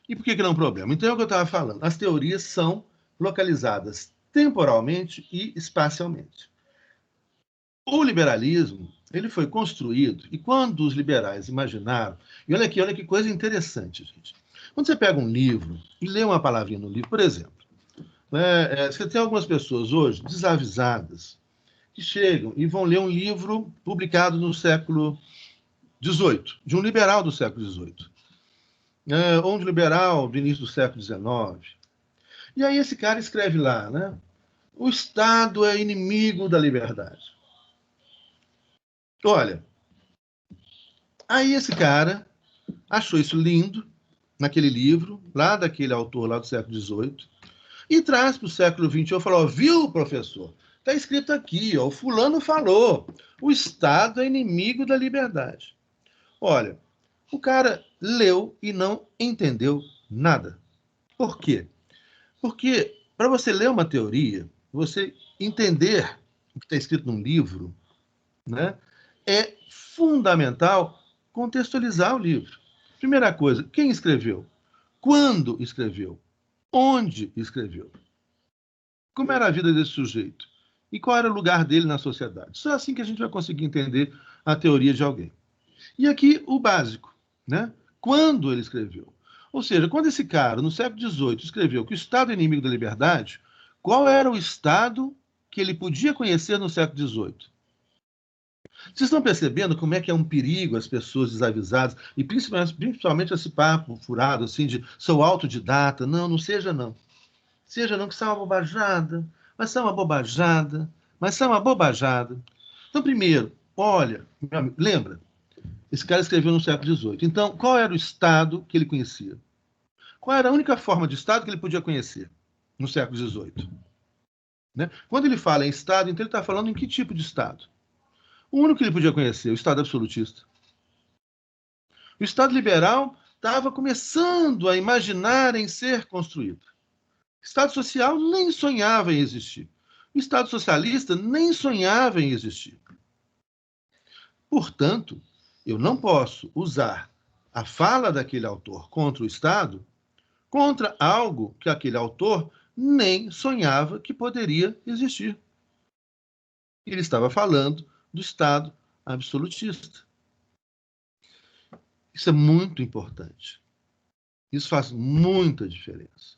E por que não é um problema? Então é o que eu estava falando. As teorias são localizadas temporalmente e espacialmente. O liberalismo, ele foi construído, e quando os liberais imaginaram... E olha aqui, olha que coisa interessante, gente. Quando você pega um livro e lê uma palavrinha no livro, por exemplo, né, você tem algumas pessoas hoje desavisadas que chegam e vão ler um livro publicado no século XVIII, de um liberal do século XVIII, ou de um liberal do início do século XIX. E aí esse cara escreve lá, né? O Estado é inimigo da liberdade. Olha, aí esse cara achou isso lindo naquele livro, lá daquele autor lá do século XVIII, e traz para o século XXI e falou, viu, professor? Está escrito aqui, ó, o fulano falou, o Estado é inimigo da liberdade. Olha, o cara leu e não entendeu nada. Por quê? Porque para você ler uma teoria, você entender o que está escrito num livro, né, é fundamental contextualizar o livro. Primeira coisa, quem escreveu? Quando escreveu? Onde escreveu? Como era a vida desse sujeito? E qual era o lugar dele na sociedade? Só assim que a gente vai conseguir entender a teoria de alguém. E aqui o básico, né? Quando ele escreveu? Ou seja, quando esse cara, no século XVIII, escreveu que o Estado é inimigo da liberdade, qual era o Estado que ele podia conhecer no século XVIII? Vocês estão percebendo como é que é um perigo as pessoas desavisadas, e principalmente esse papo furado, assim, de sou autodidata. Não, não seja não. Seja não, que isso é uma bobajada, mas isso é uma bobajada, mas isso é uma bobajada. Então, primeiro, olha, meu amigo, lembra, esse cara escreveu no século XVIII. Então, qual era o Estado que ele conhecia? Qual era a única forma de Estado que ele podia conhecer no século XVIII? Né? Quando ele fala em Estado, então ele está falando em que tipo de Estado? O único que ele podia conhecer, o Estado absolutista. O Estado liberal estava começando a imaginar em ser construído. O Estado social nem sonhava em existir. O Estado socialista nem sonhava em existir. Portanto, eu não posso usar a fala daquele autor contra o Estado contra algo que aquele autor nem sonhava que poderia existir. Ele estava falando do Estado absolutista. Isso é muito importante. Isso faz muita diferença.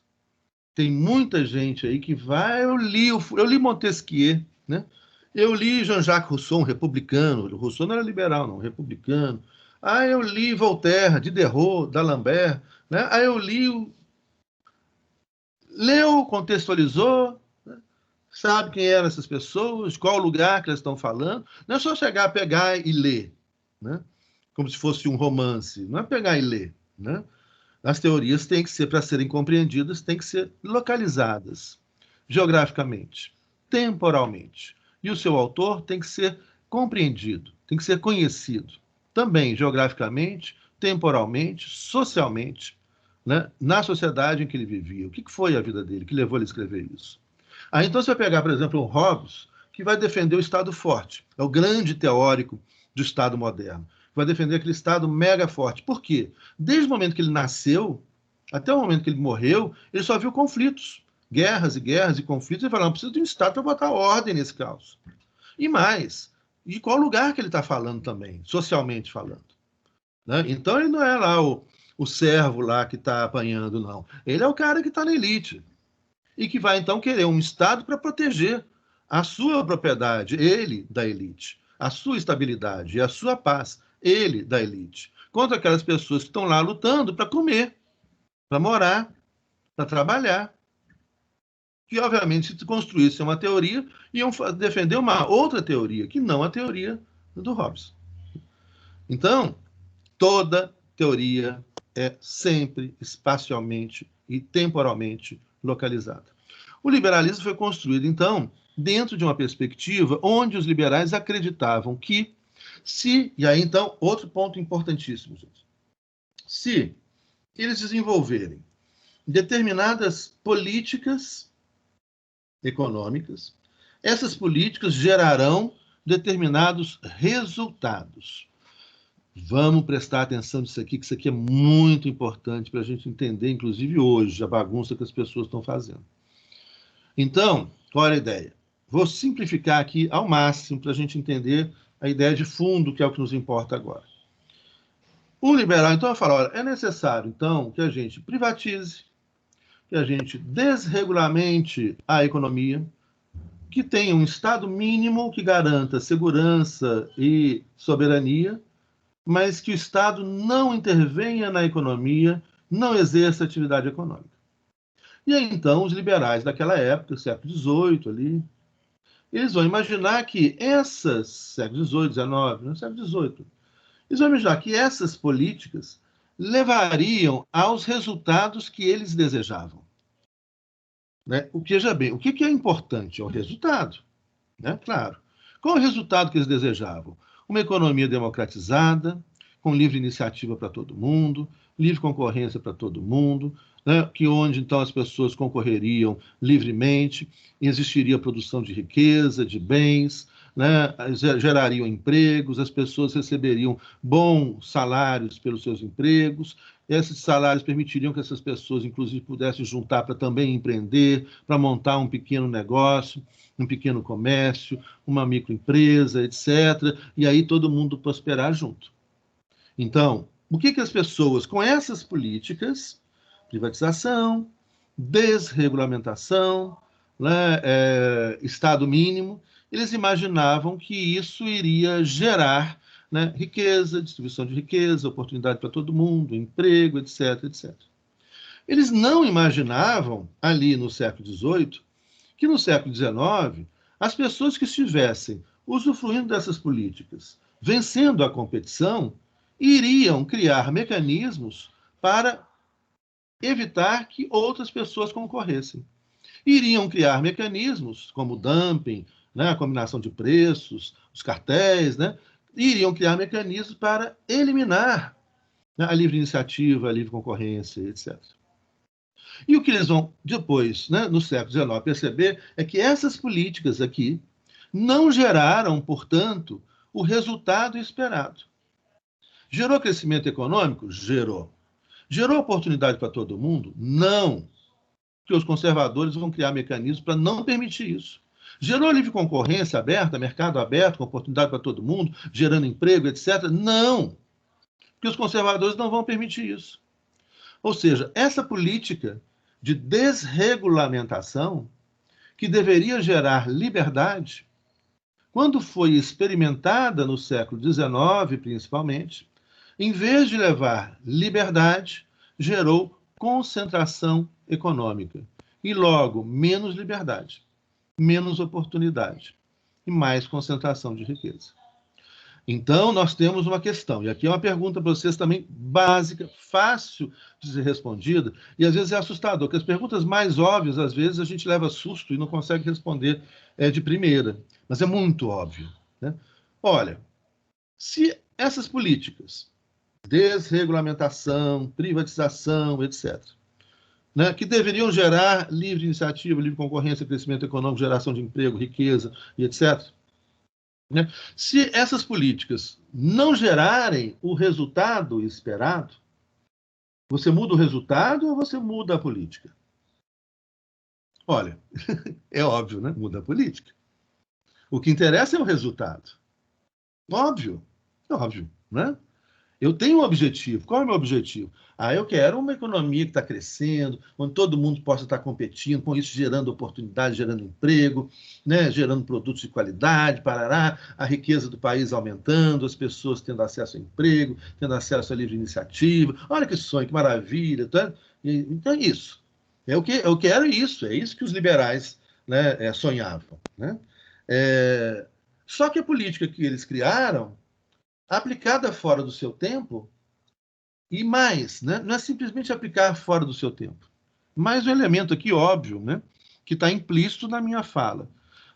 Tem muita gente aí que vai. Eu li Montesquieu, né? Eu li Jean-Jacques Rousseau, um republicano. O Rousseau não era liberal, não, republicano. Ah, eu li Voltaire, Diderot, D'Alembert, né? Ah, eu li. Leu, contextualizou, né? Sabe quem eram essas pessoas, qual lugar que elas estão falando. Não é só chegar, pegar e ler, né? Como se fosse um romance. Não é pegar e ler, né? As teorias têm que ser, para serem compreendidas, têm que ser localizadas geograficamente, temporalmente. E o seu autor tem que ser compreendido, tem que ser conhecido, também geograficamente, temporalmente, socialmente, né? Na sociedade em que ele vivia. O que foi a vida dele que levou ele a escrever isso? Aí então você vai pegar, por exemplo, o Hobbes, que vai defender o Estado forte, é o grande teórico do Estado moderno. Vai defender aquele Estado mega forte. Por quê? Desde o momento que ele nasceu, até o momento que ele morreu, ele só viu conflitos, guerras e conflitos, e falou, não, precisa de um Estado para botar ordem nesse caos. E mais, de qual lugar que ele está falando também, socialmente falando. Né? Então ele não é lá o servo lá que está apanhando, não. Ele é o cara que está na elite. E que vai então querer um Estado para proteger a sua propriedade, ele da elite, a sua estabilidade e a sua paz, ele da elite, contra aquelas pessoas que estão lá lutando para comer, para morar, para trabalhar. Que, obviamente, se construísse uma teoria, iam defender uma outra teoria, que não a teoria do Hobbes. Então, toda teoria é sempre espacialmente e temporalmente localizada. O liberalismo foi construído, então, dentro de uma perspectiva onde os liberais acreditavam que e aí, então, outro ponto importantíssimo, gente. Se eles desenvolverem determinadas políticas econômicas, essas políticas gerarão determinados resultados. Vamos prestar atenção nisso aqui, que isso aqui é muito importante para a gente entender, inclusive hoje, a bagunça que as pessoas estão fazendo. Então, qual é a ideia? Vou simplificar aqui ao máximo para a gente entender a ideia de fundo, que é o que nos importa agora. O liberal, então, vai falar, olha, é necessário, então, que a gente privatize, que a gente desregulamente a economia, que tenha um Estado mínimo que garanta segurança e soberania, mas que o Estado não intervenha na economia, não exerça atividade econômica. E aí, então, os liberais daquela época, século XVIII ali, eles vão imaginar que século XVIII, XIX, século XVIII, eles vão imaginar que essas políticas levariam aos resultados que eles desejavam. Né? Veja bem, o que é importante? É o resultado, né? Claro. Qual é o resultado que eles desejavam? Uma economia democratizada, com livre iniciativa para todo mundo, livre concorrência para todo mundo, né? Que onde então as pessoas concorreriam livremente, existiria produção de riqueza, de bens, né? Gerariam empregos, as pessoas receberiam bons salários pelos seus empregos, esses salários permitiriam que essas pessoas, inclusive, pudessem juntar para também empreender, para montar um pequeno negócio, um pequeno comércio, uma microempresa, etc. E aí todo mundo prosperar junto. Então, o que as pessoas, com essas políticas, privatização, desregulamentação, né, Estado mínimo. Eles imaginavam que isso iria gerar, né, riqueza, distribuição de riqueza, oportunidade para todo mundo, emprego, etc, etc. Eles não imaginavam, ali no século XVIII, que no século XIX, as pessoas que estivessem usufruindo dessas políticas, vencendo a competição, iriam criar mecanismos para evitar que outras pessoas concorressem. Iriam criar mecanismos como o dumping, né, a combinação de preços, os cartéis, né, iriam criar mecanismos para eliminar, né, a livre iniciativa, a livre concorrência, etc. E o que eles vão depois, né, no século XIX, perceber é que essas políticas aqui não geraram, portanto, o resultado esperado. Gerou crescimento econômico? Gerou. Gerou oportunidade para todo mundo? Não. Porque os conservadores vão criar mecanismos para não permitir isso. Gerou livre concorrência aberta, mercado aberto, com oportunidade para todo mundo, gerando emprego, etc. Não. Porque os conservadores não vão permitir isso. Ou seja, essa política de desregulamentação, que deveria gerar liberdade, quando foi experimentada no século XIX, principalmente, em vez de levar liberdade, gerou concentração econômica. E logo, menos liberdade, menos oportunidade e mais concentração de riqueza. Então, nós temos uma questão, e aqui é uma pergunta para vocês também básica, fácil de ser respondida, e às vezes é assustador, porque as perguntas mais óbvias, às vezes, a gente leva susto e não consegue responder de primeira, mas é muito óbvio, né? Olha, se essas políticas, desregulamentação, privatização, etc., né, que deveriam gerar livre iniciativa, livre concorrência, crescimento econômico, geração de emprego, riqueza e etc., né? Se essas políticas não gerarem o resultado esperado, você muda o resultado ou você muda a política? Olha, é óbvio, né? Muda a política. O que interessa é o resultado. Óbvio, né? Eu tenho um objetivo. Qual é o meu objetivo? Eu quero uma economia que está crescendo, onde todo mundo possa estar competindo, com isso gerando oportunidade, gerando emprego, né? Gerando produtos de qualidade, parará, a riqueza do país aumentando, as pessoas tendo acesso ao emprego, tendo acesso à livre iniciativa. Olha que sonho, que maravilha. Tá? Então é isso. Eu quero isso, é isso que os liberais, né, sonhavam. Né? Só que a política que eles criaram, aplicada fora do seu tempo, e mais, né? Não é simplesmente aplicar fora do seu tempo, mas um elemento aqui óbvio, né? Que está implícito na minha fala.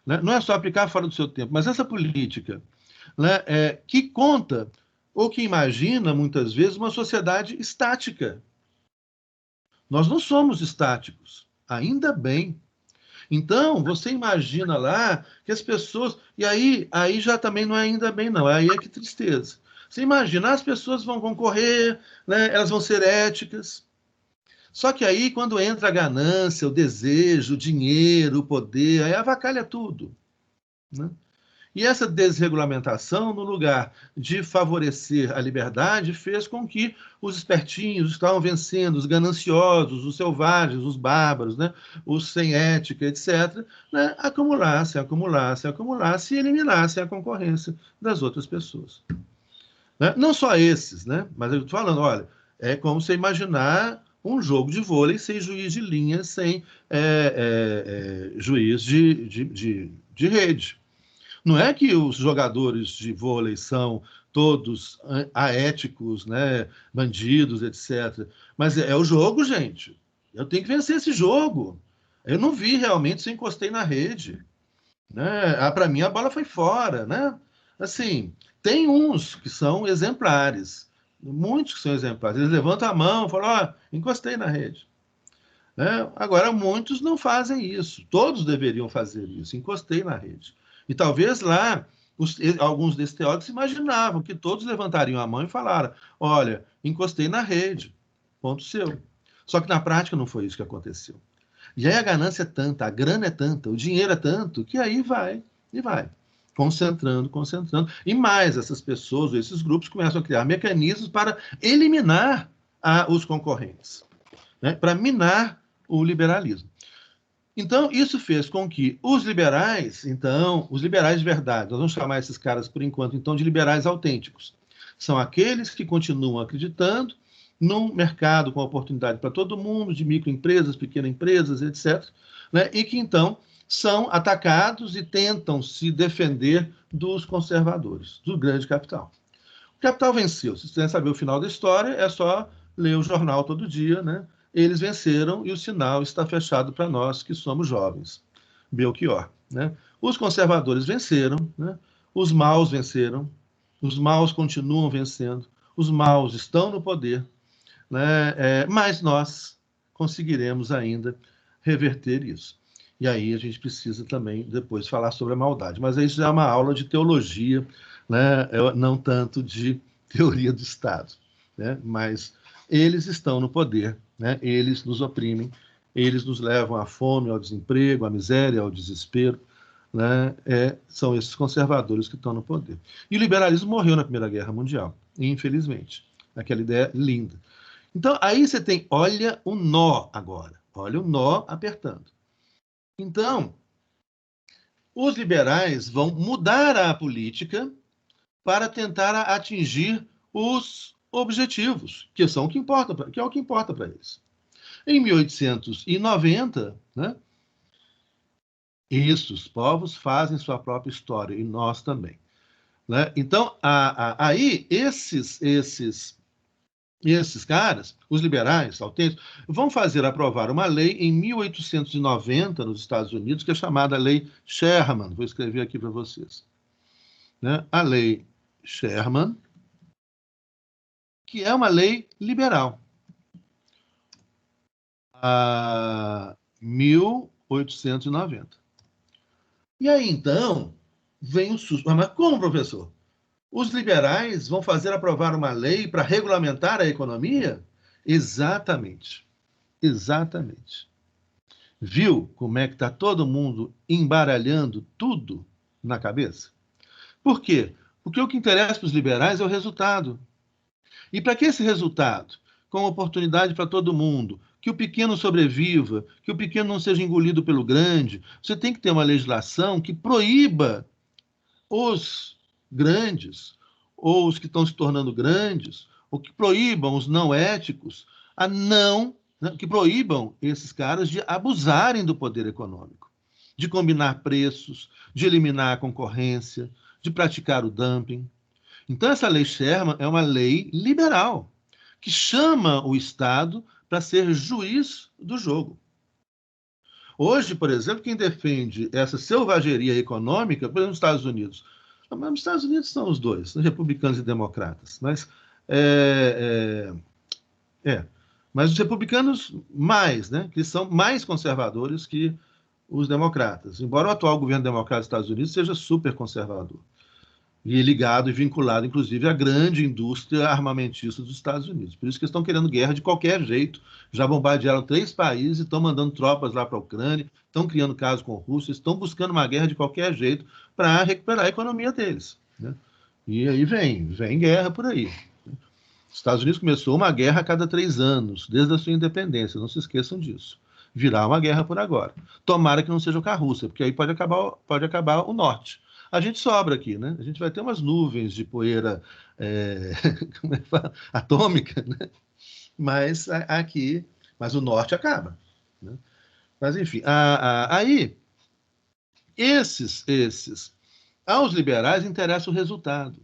Né? Não é só aplicar fora do seu tempo, mas essa política, né, que conta ou que imagina, muitas vezes, uma sociedade estática. Nós não somos estáticos, ainda bem. Então, você imagina lá que as pessoas... E aí já também não é ainda bem, não. Aí é que tristeza. Você imagina, as pessoas vão concorrer, né? Elas vão ser éticas. Só que aí, quando entra a ganância, o desejo, o dinheiro, o poder, aí avacalha tudo. Né? E essa desregulamentação, no lugar de favorecer a liberdade, fez com que os espertinhos estavam vencendo, os gananciosos, os selvagens, os bárbaros, né? Os sem ética, etc., né? acumulassem e eliminassem a concorrência das outras pessoas. Né? Não só esses, né? Mas eu estou falando, olha, é como você imaginar um jogo de vôlei sem juiz de linha, sem juiz de rede. Não é que os jogadores de vôlei são todos aéticos, né, bandidos, etc. Mas é o jogo, gente. Eu tenho que vencer esse jogo. Eu não vi realmente se eu encostei na rede. Né? Para mim, a bola foi fora. Né? Assim, tem uns que são exemplares. Muitos que são exemplares. Eles levantam a mão e falam, encostei na rede. Né? Agora, muitos não fazem isso. Todos deveriam fazer isso. Encostei na rede. E talvez lá, alguns desses teóricos imaginavam que todos levantariam a mão e falaram, olha, encostei na rede, ponto seu. Só que na prática não foi isso que aconteceu. E aí a ganância é tanta, a grana é tanta, o dinheiro é tanto, que aí vai, e vai. Concentrando. E mais, essas pessoas, esses grupos começam a criar mecanismos para eliminar os concorrentes. né, para minar o liberalismo. Então, isso fez com que os liberais de verdade, nós vamos chamar esses caras, por enquanto, então, de liberais autênticos. São aqueles que continuam acreditando num mercado com oportunidade para todo mundo, de microempresas, pequenas empresas, etc., né, e que, então, são atacados e tentam se defender dos conservadores, do grande capital. O capital venceu. Se você quiser saber o final da história, é só ler o jornal todo dia, né? Eles venceram e o sinal está fechado para nós que somos jovens. Belchior, né? Os conservadores venceram, né? Os maus venceram, os maus continuam vencendo, os maus estão no poder, né? Mas nós conseguiremos ainda reverter isso. E aí a gente precisa também depois falar sobre a maldade. Mas isso é uma aula de teologia, né? Não tanto de teoria do Estado, né? Mas eles estão no poder, né? Eles nos oprimem, eles nos levam à fome, ao desemprego, à miséria, ao desespero, né? São esses conservadores que estão no poder. E o liberalismo morreu na Primeira Guerra Mundial, infelizmente. Aquela ideia linda. Então, aí você tem, olha o nó agora, olha o nó apertando. Então, os liberais vão mudar a política para tentar atingir os objetivos, que são o que importa, que é o que importa para eles. Em 1890, né, esses povos fazem sua própria história, e nós também. Né? Então, aí, esses caras, os liberais autênticos, vão fazer aprovar uma lei em 1890 nos Estados Unidos, que é chamada Lei Sherman. Vou escrever aqui para vocês. Né? A Lei Sherman, que é uma lei liberal. A 1890. E aí, então, vem o susto. Mas como, professor? Os liberais vão fazer aprovar uma lei para regulamentar a economia? Exatamente. Exatamente. Viu como é que está todo mundo embaralhando tudo na cabeça? Por quê? Porque o que interessa para os liberais é o resultado. E para que esse resultado? Com oportunidade para todo mundo, que o pequeno sobreviva, que o pequeno não seja engolido pelo grande, você tem que ter uma legislação que proíba os grandes, ou os que estão se tornando grandes, ou que proíbam os não éticos a não, né, que proíbam esses caras de abusarem do poder econômico, de combinar preços, de eliminar a concorrência, de praticar o dumping. Então, essa lei Sherman é uma lei liberal, que chama o Estado para ser juiz do jogo. Hoje, por exemplo, quem defende essa selvageria econômica, por exemplo, nos Estados Unidos, nos Estados Unidos são os dois, republicanos e democratas, mas mas os republicanos mais, né, que são mais conservadores que os democratas, embora o atual governo democrata dos Estados Unidos seja super conservador e ligado e vinculado, inclusive, à grande indústria armamentista dos Estados Unidos. Por isso que eles estão querendo guerra de qualquer jeito. Já bombardearam 3 países, estão mandando tropas lá para a Ucrânia, estão criando casos com a Rússia, estão buscando uma guerra de qualquer jeito para recuperar a economia deles. Né? E aí vem guerra por aí. Os Estados Unidos começou uma guerra a cada 3 anos, desde a sua independência, não se esqueçam disso. Virá uma guerra por agora. Tomara que não seja com a Rússia, porque aí pode acabar o norte. A gente sobra aqui, né? A gente vai ter umas nuvens de poeira como é que fala? Atômica, né? Mas o norte acaba. Né? Mas, enfim, aí, aos liberais interessa o resultado.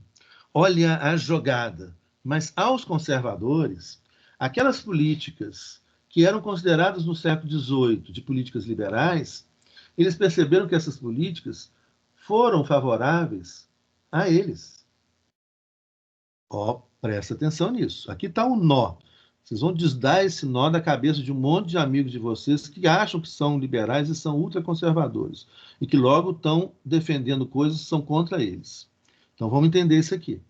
Olha a jogada. Mas aos conservadores, aquelas políticas que eram consideradas no século XVIII de políticas liberais, eles perceberam que essas políticas foram favoráveis a eles. Presta atenção nisso. Aqui está um nó. Vocês vão desdar esse nó da cabeça de um monte de amigos de vocês que acham que são liberais e são ultraconservadores. E que logo estão defendendo coisas que são contra eles. Então vamos entender isso aqui.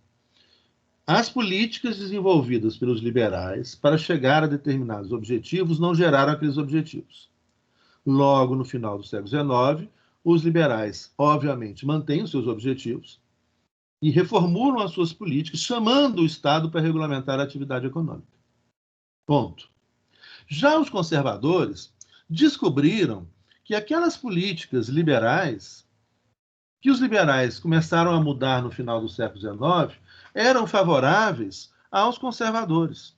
As políticas desenvolvidas pelos liberais para chegar a determinados objetivos não geraram aqueles objetivos. Logo, no final do século XIX, os liberais, obviamente, mantêm os seus objetivos e reformulam as suas políticas, chamando o Estado para regulamentar a atividade econômica. Ponto. Já os conservadores descobriram que aquelas políticas liberais, que os liberais começaram a mudar no final do século XIX, eram favoráveis aos conservadores.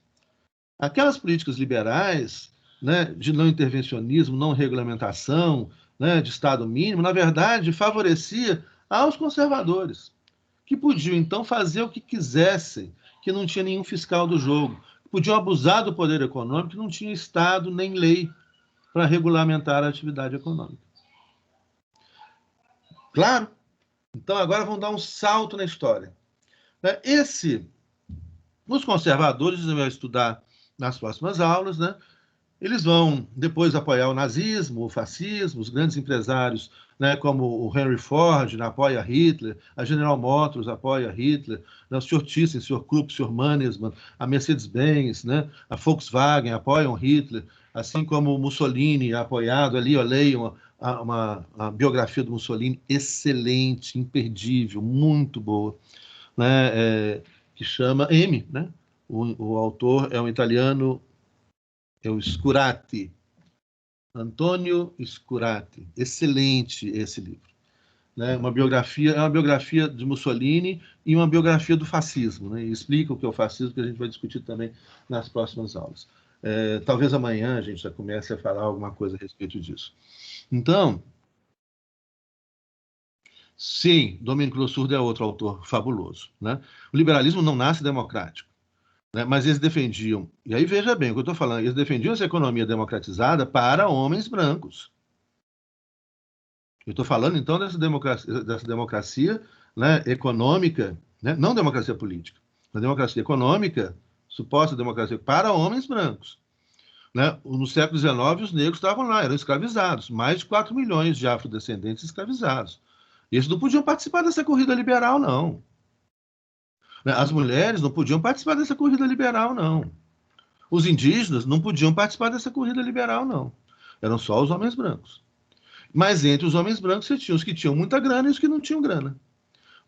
Aquelas políticas liberais, né, de não intervencionismo, não regulamentação, né, de Estado mínimo, na verdade, favorecia aos conservadores, que podiam, então, fazer o que quisessem, que não tinha nenhum fiscal do jogo, podiam abusar do poder econômico, que não tinha Estado nem lei para regulamentar a atividade econômica. Claro? Então, agora vamos dar um salto na história. Os conservadores, eu vou estudar nas próximas aulas, né? Eles vão depois apoiar o nazismo, o fascismo, os grandes empresários, né, como o Henry Ford, né, apoia Hitler, a General Motors apoia Hitler, né, o Sr. Thyssen, o Sr. Krupp, o Sr. Mannesmann, a Mercedes-Benz, né, a Volkswagen apoiam Hitler, assim como o Mussolini é apoiado ali, eu leio uma biografia do Mussolini excelente, imperdível, muito boa, né, que chama M, né? O autor é um italiano, é o Scurati, Antônio Scurati. Excelente esse livro. Né? É uma biografia de Mussolini e uma biografia do fascismo. Né? E explica o que é o fascismo, que a gente vai discutir também nas próximas aulas. Talvez amanhã a gente já comece a falar alguma coisa a respeito disso. Então, sim, Domenico Losurdo é outro autor fabuloso. Né? O liberalismo não nasce democrático. Né? Mas eles defendiam, e aí veja bem o que eu estou falando, eles defendiam essa economia democratizada para homens brancos. Eu estou falando, então, dessa democracia, né, econômica, né, não democracia política, mas democracia econômica, suposta democracia para homens brancos. Né? No século XIX, os negros estavam lá, eram escravizados, mais de 4 milhões de afrodescendentes escravizados. E eles não podiam participar dessa corrida liberal, não. As mulheres não podiam participar dessa corrida liberal, não. Os indígenas não podiam participar dessa corrida liberal, não. Eram só os homens brancos. Mas entre os homens brancos, você tinha os que tinham muita grana e os que não tinham grana.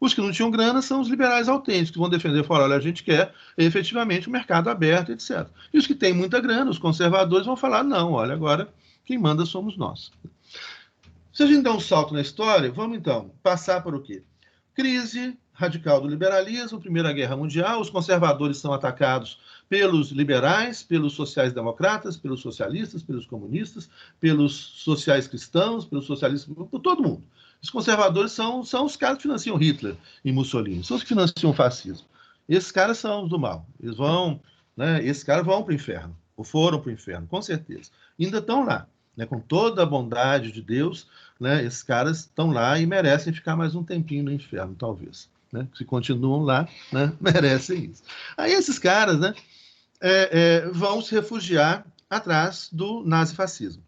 Os que não tinham grana são os liberais autênticos, que vão defender, falar, olha, a gente quer efetivamente o mercado aberto, etc. E os que têm muita grana, os conservadores, vão falar, não, olha, agora quem manda somos nós. Se a gente der um salto na história, vamos então passar por o quê? Crise radical do liberalismo, Primeira Guerra Mundial, os conservadores são atacados pelos liberais, pelos sociais-democratas, pelos socialistas, pelos comunistas, pelos sociais-cristãos, pelos socialistas, por todo mundo. Os conservadores são os caras que financiam Hitler e Mussolini, são os que financiam o fascismo. Esses caras são os do mal. Eles vão, né, esses caras vão para o inferno, ou foram para o inferno, com certeza. Ainda estão lá, né, com toda a bondade de Deus, né, esses caras estão lá e merecem ficar mais um tempinho no inferno, talvez. Né? Se continuam lá, né, merecem isso. Aí esses caras, né, vão se refugiar atrás do nazifascismo.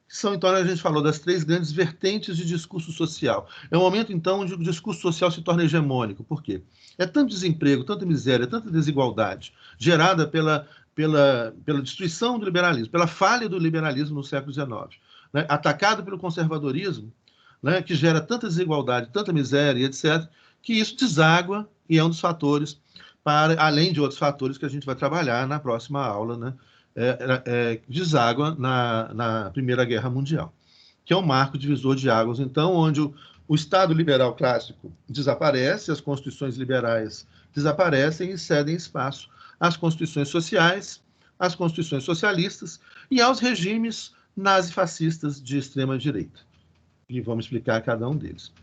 Que são, então, a gente falou das 3 grandes vertentes de discurso social. É um momento, então, onde o discurso social se torna hegemônico. Por quê? É tanto desemprego, tanta miséria, tanta desigualdade gerada pela destruição do liberalismo, pela falha do liberalismo no século XIX, né? Atacado pelo conservadorismo, né? Que gera tanta desigualdade, tanta miséria, etc., que isso deságua e é um dos fatores, além de outros fatores que a gente vai trabalhar na próxima aula, né? Deságua na Primeira Guerra Mundial, que é um marco divisor de águas, então, onde o Estado liberal clássico desaparece, as constituições liberais desaparecem e cedem espaço às constituições sociais, às constituições socialistas e aos regimes nazifascistas de extrema-direita. E vamos explicar cada um deles.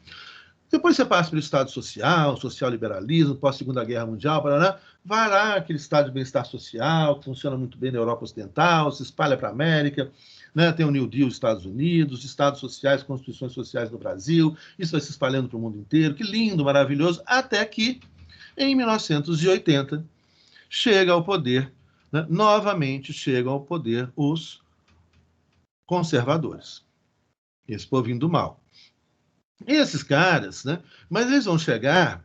Depois você passa pelo Estado social, social-liberalismo, pós-Segunda Guerra Mundial, vai lá aquele Estado de bem-estar social, que funciona muito bem na Europa Ocidental, se espalha para a América, né? Tem o New Deal dos Estados Unidos, Estados sociais, constituições sociais no Brasil, isso vai se espalhando para o mundo inteiro, que lindo, maravilhoso, até que, em 1980, chega ao poder, né? Novamente chegam ao poder os conservadores, esse povinho do mal. E esses caras, né? Mas eles vão chegar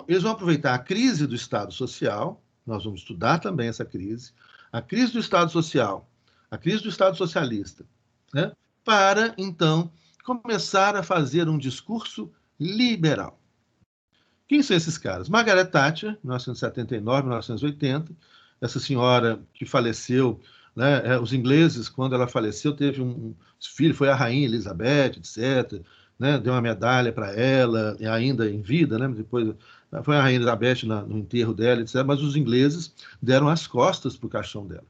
eles vão aproveitar a crise do Estado social, nós vamos estudar também essa crise, a crise do Estado social, a crise do Estado socialista, né? Para, então, começar a fazer um discurso liberal. Quem são esses caras? Margaret Thatcher, 1979, 1980, essa senhora que faleceu, né? Os ingleses, quando ela faleceu, teve um filho, foi a rainha Elizabeth, etc., né? Deu uma medalha para ela, ainda em vida, né? Depois foi a rainha Elizabeth no enterro dela, etc., mas os ingleses deram as costas para o caixão dela,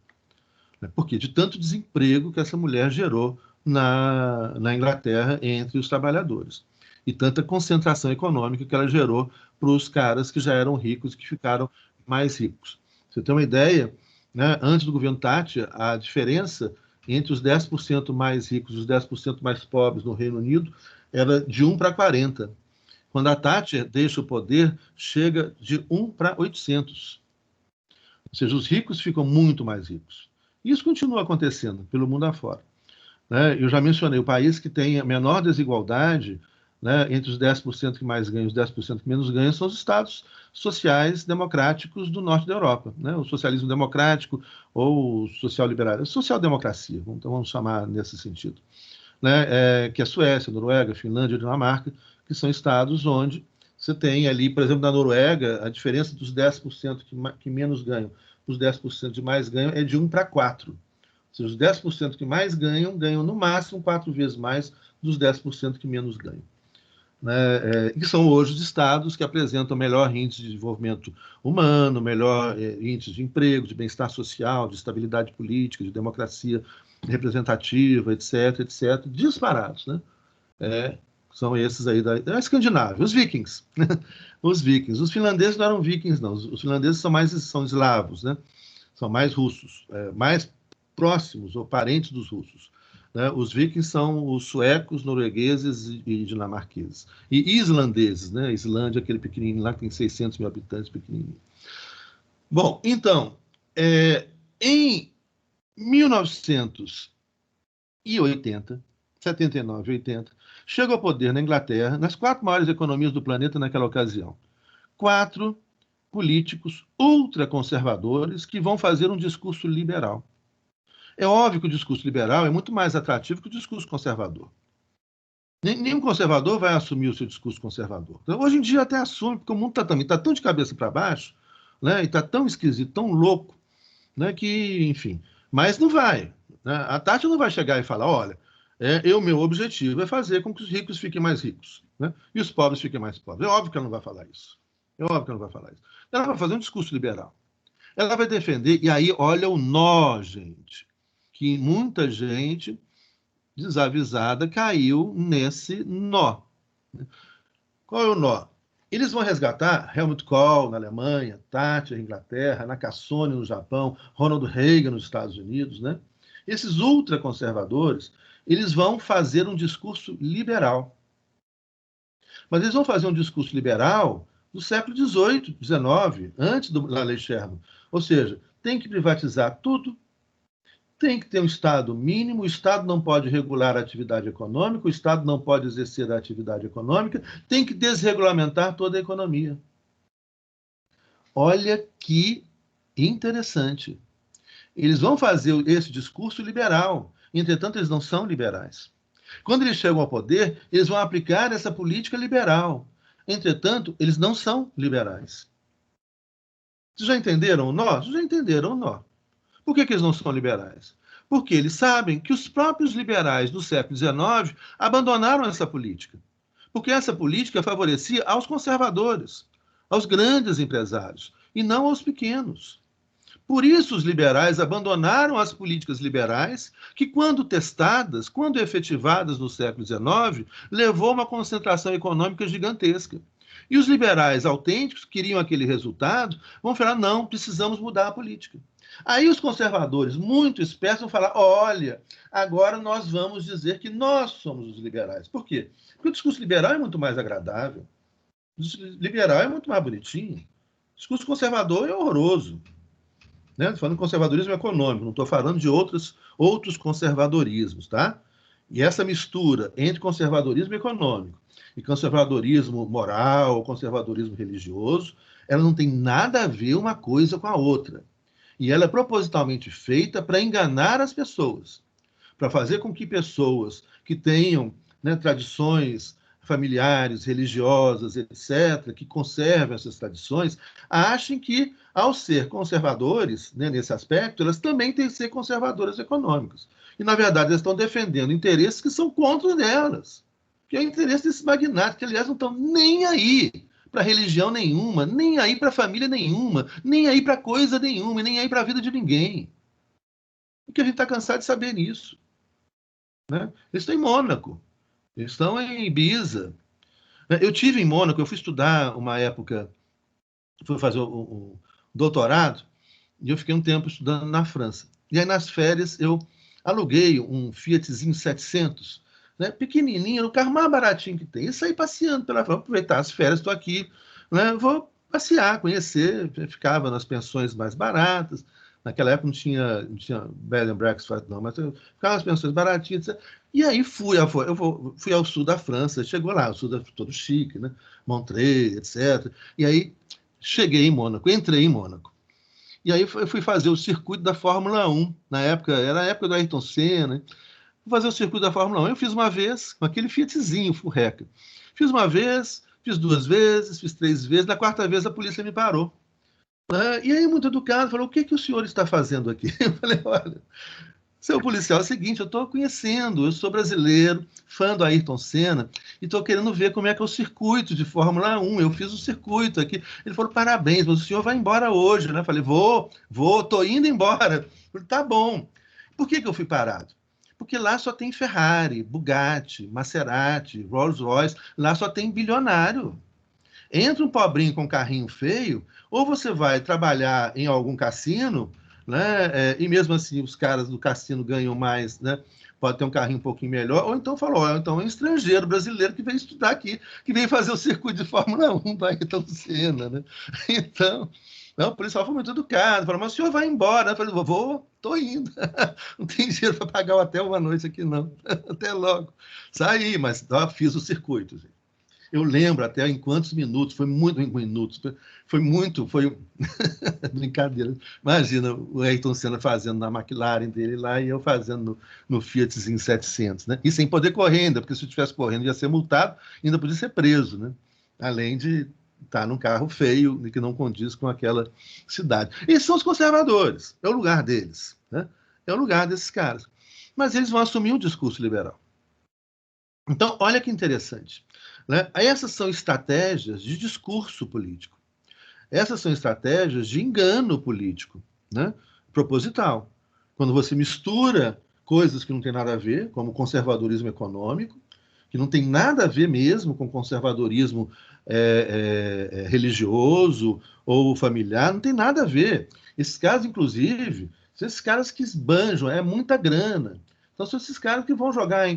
né? Por quê? De tanto desemprego que essa mulher gerou na Inglaterra entre os trabalhadores. E tanta concentração econômica que ela gerou para os caras que já eram ricos e que ficaram mais ricos. Você tem uma ideia, né? Antes do governo Thatcher, a diferença entre os 10% mais ricos e os 10% mais pobres no Reino Unido era de 1 para 40. Quando a Thatcher deixa o poder, chega de 1 para 800. Ou seja, os ricos ficam muito mais ricos. Isso continua acontecendo pelo mundo afora, né? Eu já mencionei, o país que tem a menor desigualdade, né, entre os 10% que mais ganham e os 10% que menos ganham são os estados sociais democráticos do norte da Europa, né? O socialismo democrático ou social-liberal, social-democracia, então vamos chamar nesse sentido, né? Que é a Suécia, a Noruega, a Finlândia, a Dinamarca, que são estados onde você tem ali, por exemplo, na Noruega, a diferença dos 10% que menos ganham, os 10% que mais ganham é de 1 para 4. Ou seja, os 10% que mais ganham, ganham no máximo 4 vezes mais dos 10% que menos ganham, né? E são hoje os estados que apresentam melhor índice de desenvolvimento humano, melhor índice de emprego, de bem-estar social, de estabilidade política, de democracia representativa, etc., etc., disparados, né? São esses aí da Escandinávia, os vikings. Os vikings. Os finlandeses não eram vikings, não. Os finlandeses são eslavos, né? São mais russos, mais próximos ou parentes dos russos, né? Os vikings são os suecos, noruegueses e dinamarqueses. E islandeses, né? Islândia, aquele pequenininho lá que tem 600 mil habitantes, pequenininho. Bom, então, em 1980, 79 e 80, chega ao poder na Inglaterra, nas 4 maiores economias do planeta naquela ocasião, 4 políticos ultraconservadores que vão fazer um discurso liberal. É óbvio que o discurso liberal é muito mais atrativo que o discurso conservador. Nenhum conservador vai assumir o seu discurso conservador. Então, hoje em dia até assume, porque o mundo está tão de cabeça para baixo, né, e está tão esquisito, tão louco, né, que, enfim. Mas não vai, né? A Tati não vai chegar e falar, olha, meu objetivo é fazer com que os ricos fiquem mais ricos, né, e os pobres fiquem mais pobres. É óbvio que ela não vai falar isso. É óbvio que ela não vai falar isso. Ela vai fazer um discurso liberal. Ela vai defender, e aí olha o nó, gente, que muita gente desavisada caiu nesse nó. Qual é o nó? Eles vão resgatar Helmut Kohl na Alemanha, Thatcher na Inglaterra, Nakasone no Japão, Ronald Reagan nos Estados Unidos, né? Esses ultraconservadores, eles vão fazer um discurso liberal. Mas eles vão fazer um discurso liberal do século XVIII, XIX, antes da Lei Sherman. Ou seja, tem que privatizar tudo, tem que ter um Estado mínimo, o Estado não pode regular a atividade econômica, o Estado não pode exercer a atividade econômica, tem que desregulamentar toda a economia. Olha que interessante. Eles vão fazer esse discurso liberal, entretanto, eles não são liberais. Quando eles chegam ao poder, eles vão aplicar essa política liberal. Entretanto, eles não são liberais. Vocês já entenderam o nó? Vocês já entenderam o nó. Por que eles não são liberais? Porque eles sabem que os próprios liberais do século XIX abandonaram essa política. Porque essa política favorecia aos conservadores, aos grandes empresários, e não aos pequenos. Por isso, os liberais abandonaram as políticas liberais, que, quando testadas, quando efetivadas no século XIX, levou a uma concentração econômica gigantesca. E os liberais autênticos, que queriam aquele resultado, vão falar, não, precisamos mudar a política. Aí os conservadores, muito espertos, vão falar, olha, agora nós vamos dizer que nós somos os liberais. Por quê? Porque o discurso liberal é muito mais agradável. O discurso liberal é muito mais bonitinho. O discurso conservador é horroroso. Né? Estou falando de conservadorismo econômico, não estou falando de outros conservadorismos, tá? E essa mistura entre conservadorismo econômico e conservadorismo moral, conservadorismo religioso, ela não tem nada a ver uma coisa com a outra. E ela é propositalmente feita para enganar as pessoas, para fazer com que pessoas que tenham, né, tradições familiares, religiosas, etc., que conservem essas tradições, achem que ao ser conservadores, né, nesse aspecto, elas também têm que ser conservadoras econômicas. E, na verdade, elas estão defendendo interesses que são contra delas, que é o interesse desses magnatas, que, aliás, não estão nem aí para religião nenhuma, nem aí para família nenhuma, nem aí para coisa nenhuma, e nem aí para a vida de ninguém. Porque a gente está cansado de saber nisso. Né? Eles estão em Mônaco, eles estão em Ibiza. Eu tive em Mônaco, eu fui estudar uma época, fui fazer o doutorado, e eu fiquei um tempo estudando na França. E aí, nas férias, eu aluguei um Fiatzinho 700, né, pequenininho, o carro mais baratinho que tem, e saí passeando pela França, aproveitar as férias, estou aqui, né, vou passear, conhecer, eu ficava nas pensões mais baratas. Naquela época não tinha bed and breakfast, não, mas eu ficava nas pensões baratinhas. E aí fui ao sul da França, chegou lá, o sul todo chique, né? Montreux, etc. E aí cheguei em Mônaco, entrei em Mônaco. E aí eu fui fazer o circuito da Fórmula 1, na época, era a época do Ayrton Senna, né? Fui fazer o circuito da Fórmula 1. Eu fiz uma vez, com aquele Fiatzinho, furreca. Fiz uma vez, fiz duas vezes, fiz três vezes, na quarta vez a polícia me parou. E aí, muito educado, falou: o que o senhor está fazendo aqui? Eu falei: olha, seu policial, é o seguinte, eu estou conhecendo, eu sou brasileiro, fã do Ayrton Senna, e estou querendo ver como é que é o circuito de Fórmula 1. Eu fiz o circuito aqui. Ele falou: parabéns, mas o senhor vai embora hoje, né? Eu falei: vou, estou indo embora. Eu falei: tá bom. Por que eu fui parado? Porque lá só tem Ferrari, Bugatti, Maserati, Rolls Royce, lá só tem bilionário. Entra um pobrinho com um carrinho feio, ou você vai trabalhar em algum cassino, né? E mesmo assim os caras do cassino ganham mais, né? Pode ter um carrinho um pouquinho melhor, ou então falou: então é um estrangeiro brasileiro que veio estudar aqui, que veio fazer o circuito de Fórmula 1 do Ayrton Senna, né? Então, não, o policial foi muito educado, falou: mas o senhor vai embora? Eu falei: vou, estou indo. Não tem dinheiro para pagar o hotel uma noite aqui, não. Até logo. Saí, mas fiz o circuito, gente. Eu lembro até em quantos minutos, foi muito em minutos, foi brincadeira. Imagina o Ayrton Senna fazendo na McLaren dele lá e eu fazendo no Fiatzinho 700, né? E sem poder correr ainda, porque se eu estivesse correndo ia ser multado, ainda podia ser preso, né? Além de estar num carro feio e que não condiz com aquela cidade. Esses são os conservadores, é o lugar deles, né? É o lugar desses caras. Mas eles vão assumir o discurso liberal. Então, olha que interessante. Né? Essas são estratégias de discurso político. Essas são estratégias de engano político, né? Proposital. Quando você mistura coisas que não têm nada a ver, como conservadorismo econômico, que não tem nada a ver mesmo com conservadorismo religioso ou familiar, não tem nada a ver. Esses caras, inclusive, são esses caras que esbanjam, é muita grana. Então, são esses caras que vão jogar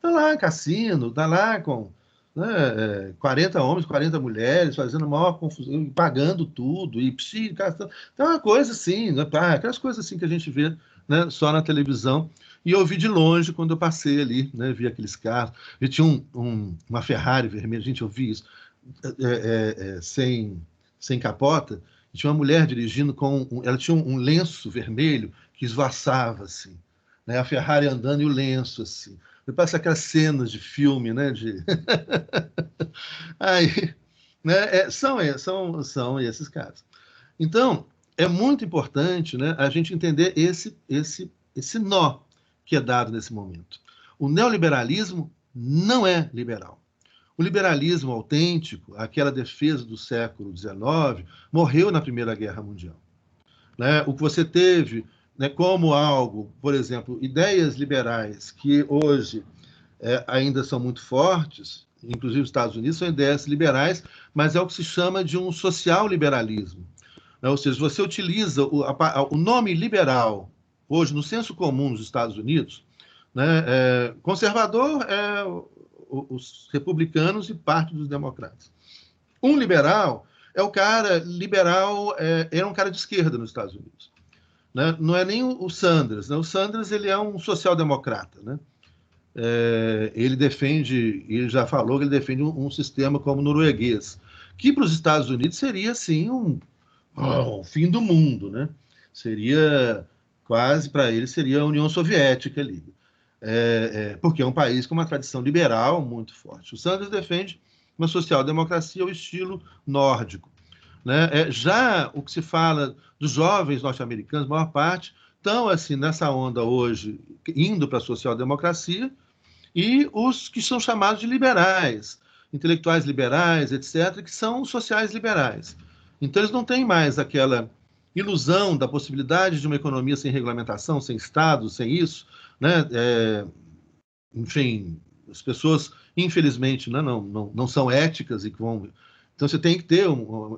tá lá em cassino, tá lá com, né, 40 homens, 40 mulheres, fazendo maior confusão, pagando tudo, e então é uma coisa assim, né, aquelas coisas assim que a gente vê, né, só na televisão. E eu vi de longe quando eu passei ali, né, vi aqueles carros. Eu tinha uma Ferrari vermelha, gente, eu vi isso, sem capota, e tinha uma mulher dirigindo ela tinha um lenço vermelho que esvoaçava, assim, né, a Ferrari andando e o lenço, assim. Parece aquelas cenas de filme, né? Aí, né? São esses casos. Então, é muito importante, né, a gente entender esse nó que é dado nesse momento. O neoliberalismo não é liberal. O liberalismo autêntico, aquela defesa do século XIX, morreu na Primeira Guerra Mundial. Né? O que você teve, né, como algo, por exemplo, ideias liberais que hoje ainda são muito fortes, inclusive os Estados Unidos são ideias liberais, mas é o que se chama de um social-liberalismo. Né? Ou seja, você utiliza o nome liberal, hoje, no senso comum nos Estados Unidos, né, conservador é os republicanos e parte dos democratas. Um liberal é o cara liberal, é um cara de esquerda nos Estados Unidos. Né? Não é nem o Sanders. Né? O Sanders ele é um social-democrata, né? Ele já falou que ele defende um sistema como o norueguês, que para os Estados Unidos seria assim o fim do mundo, né? Seria quase para ele seria a União Soviética ali, porque é um país com uma tradição liberal muito forte. O Sanders defende uma social-democracia ao estilo nórdico. né? Já o que se fala dos jovens norte-americanos, a maior parte, estão assim, nessa onda hoje, indo para a social-democracia, e os que são chamados de liberais, intelectuais liberais, etc., que são sociais liberais. Então, eles não têm mais aquela ilusão da possibilidade de uma economia sem regulamentação, sem Estado, sem isso, né? Enfim, as pessoas, infelizmente, né, não são éticas e que vão. Então, você tem que ter,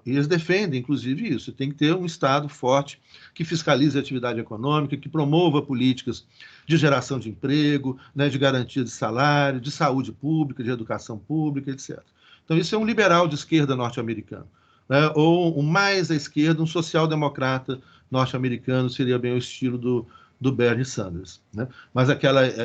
eles defendem, inclusive, isso, você tem que ter um Estado forte que fiscalize a atividade econômica, que promova políticas de geração de emprego, né, de garantia de salário, de saúde pública, de educação pública, etc. Então, isso é um liberal de esquerda norte-americano. Né, ou, mais à esquerda, um social-democrata norte-americano, seria bem o estilo do Bernie Sanders. Né? Mas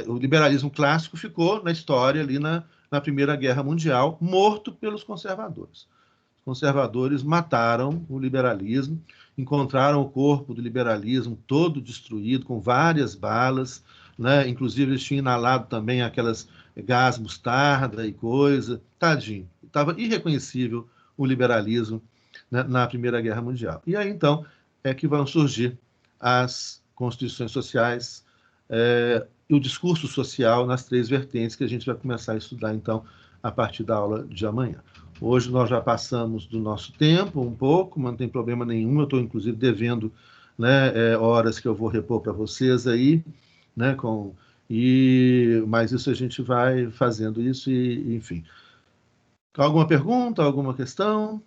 o liberalismo clássico ficou na história ali na Primeira Guerra Mundial, morto pelos conservadores. Os conservadores mataram o liberalismo, encontraram o corpo do liberalismo todo destruído, com várias balas, né? Inclusive eles tinham inalado também aquelas gás mostarda e coisa. Tadinho, estava irreconhecível o liberalismo, né, na Primeira Guerra Mundial. E aí, então, é que vão surgir as constituições sociais, e o discurso social nas três vertentes que a gente vai começar a estudar, então, a partir da aula de amanhã. Hoje nós já passamos do nosso tempo um pouco, mas não tem problema nenhum, eu estou, inclusive, devendo, né, horas que eu vou repor para vocês aí, né, mas isso a gente vai fazendo isso e, enfim. Alguma pergunta, alguma questão?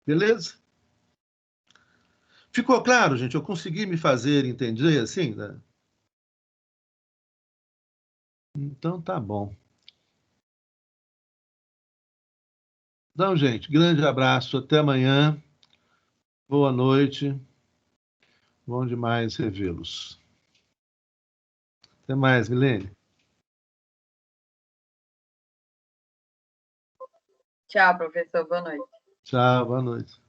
Beleza? Ficou claro, gente? Eu consegui me fazer entender assim, né? Então tá bom. Então, gente, grande abraço, até amanhã. Boa noite. Bom demais revê-los. Até mais, Milene. Tchau, professor. Boa noite. Tchau, boa noite.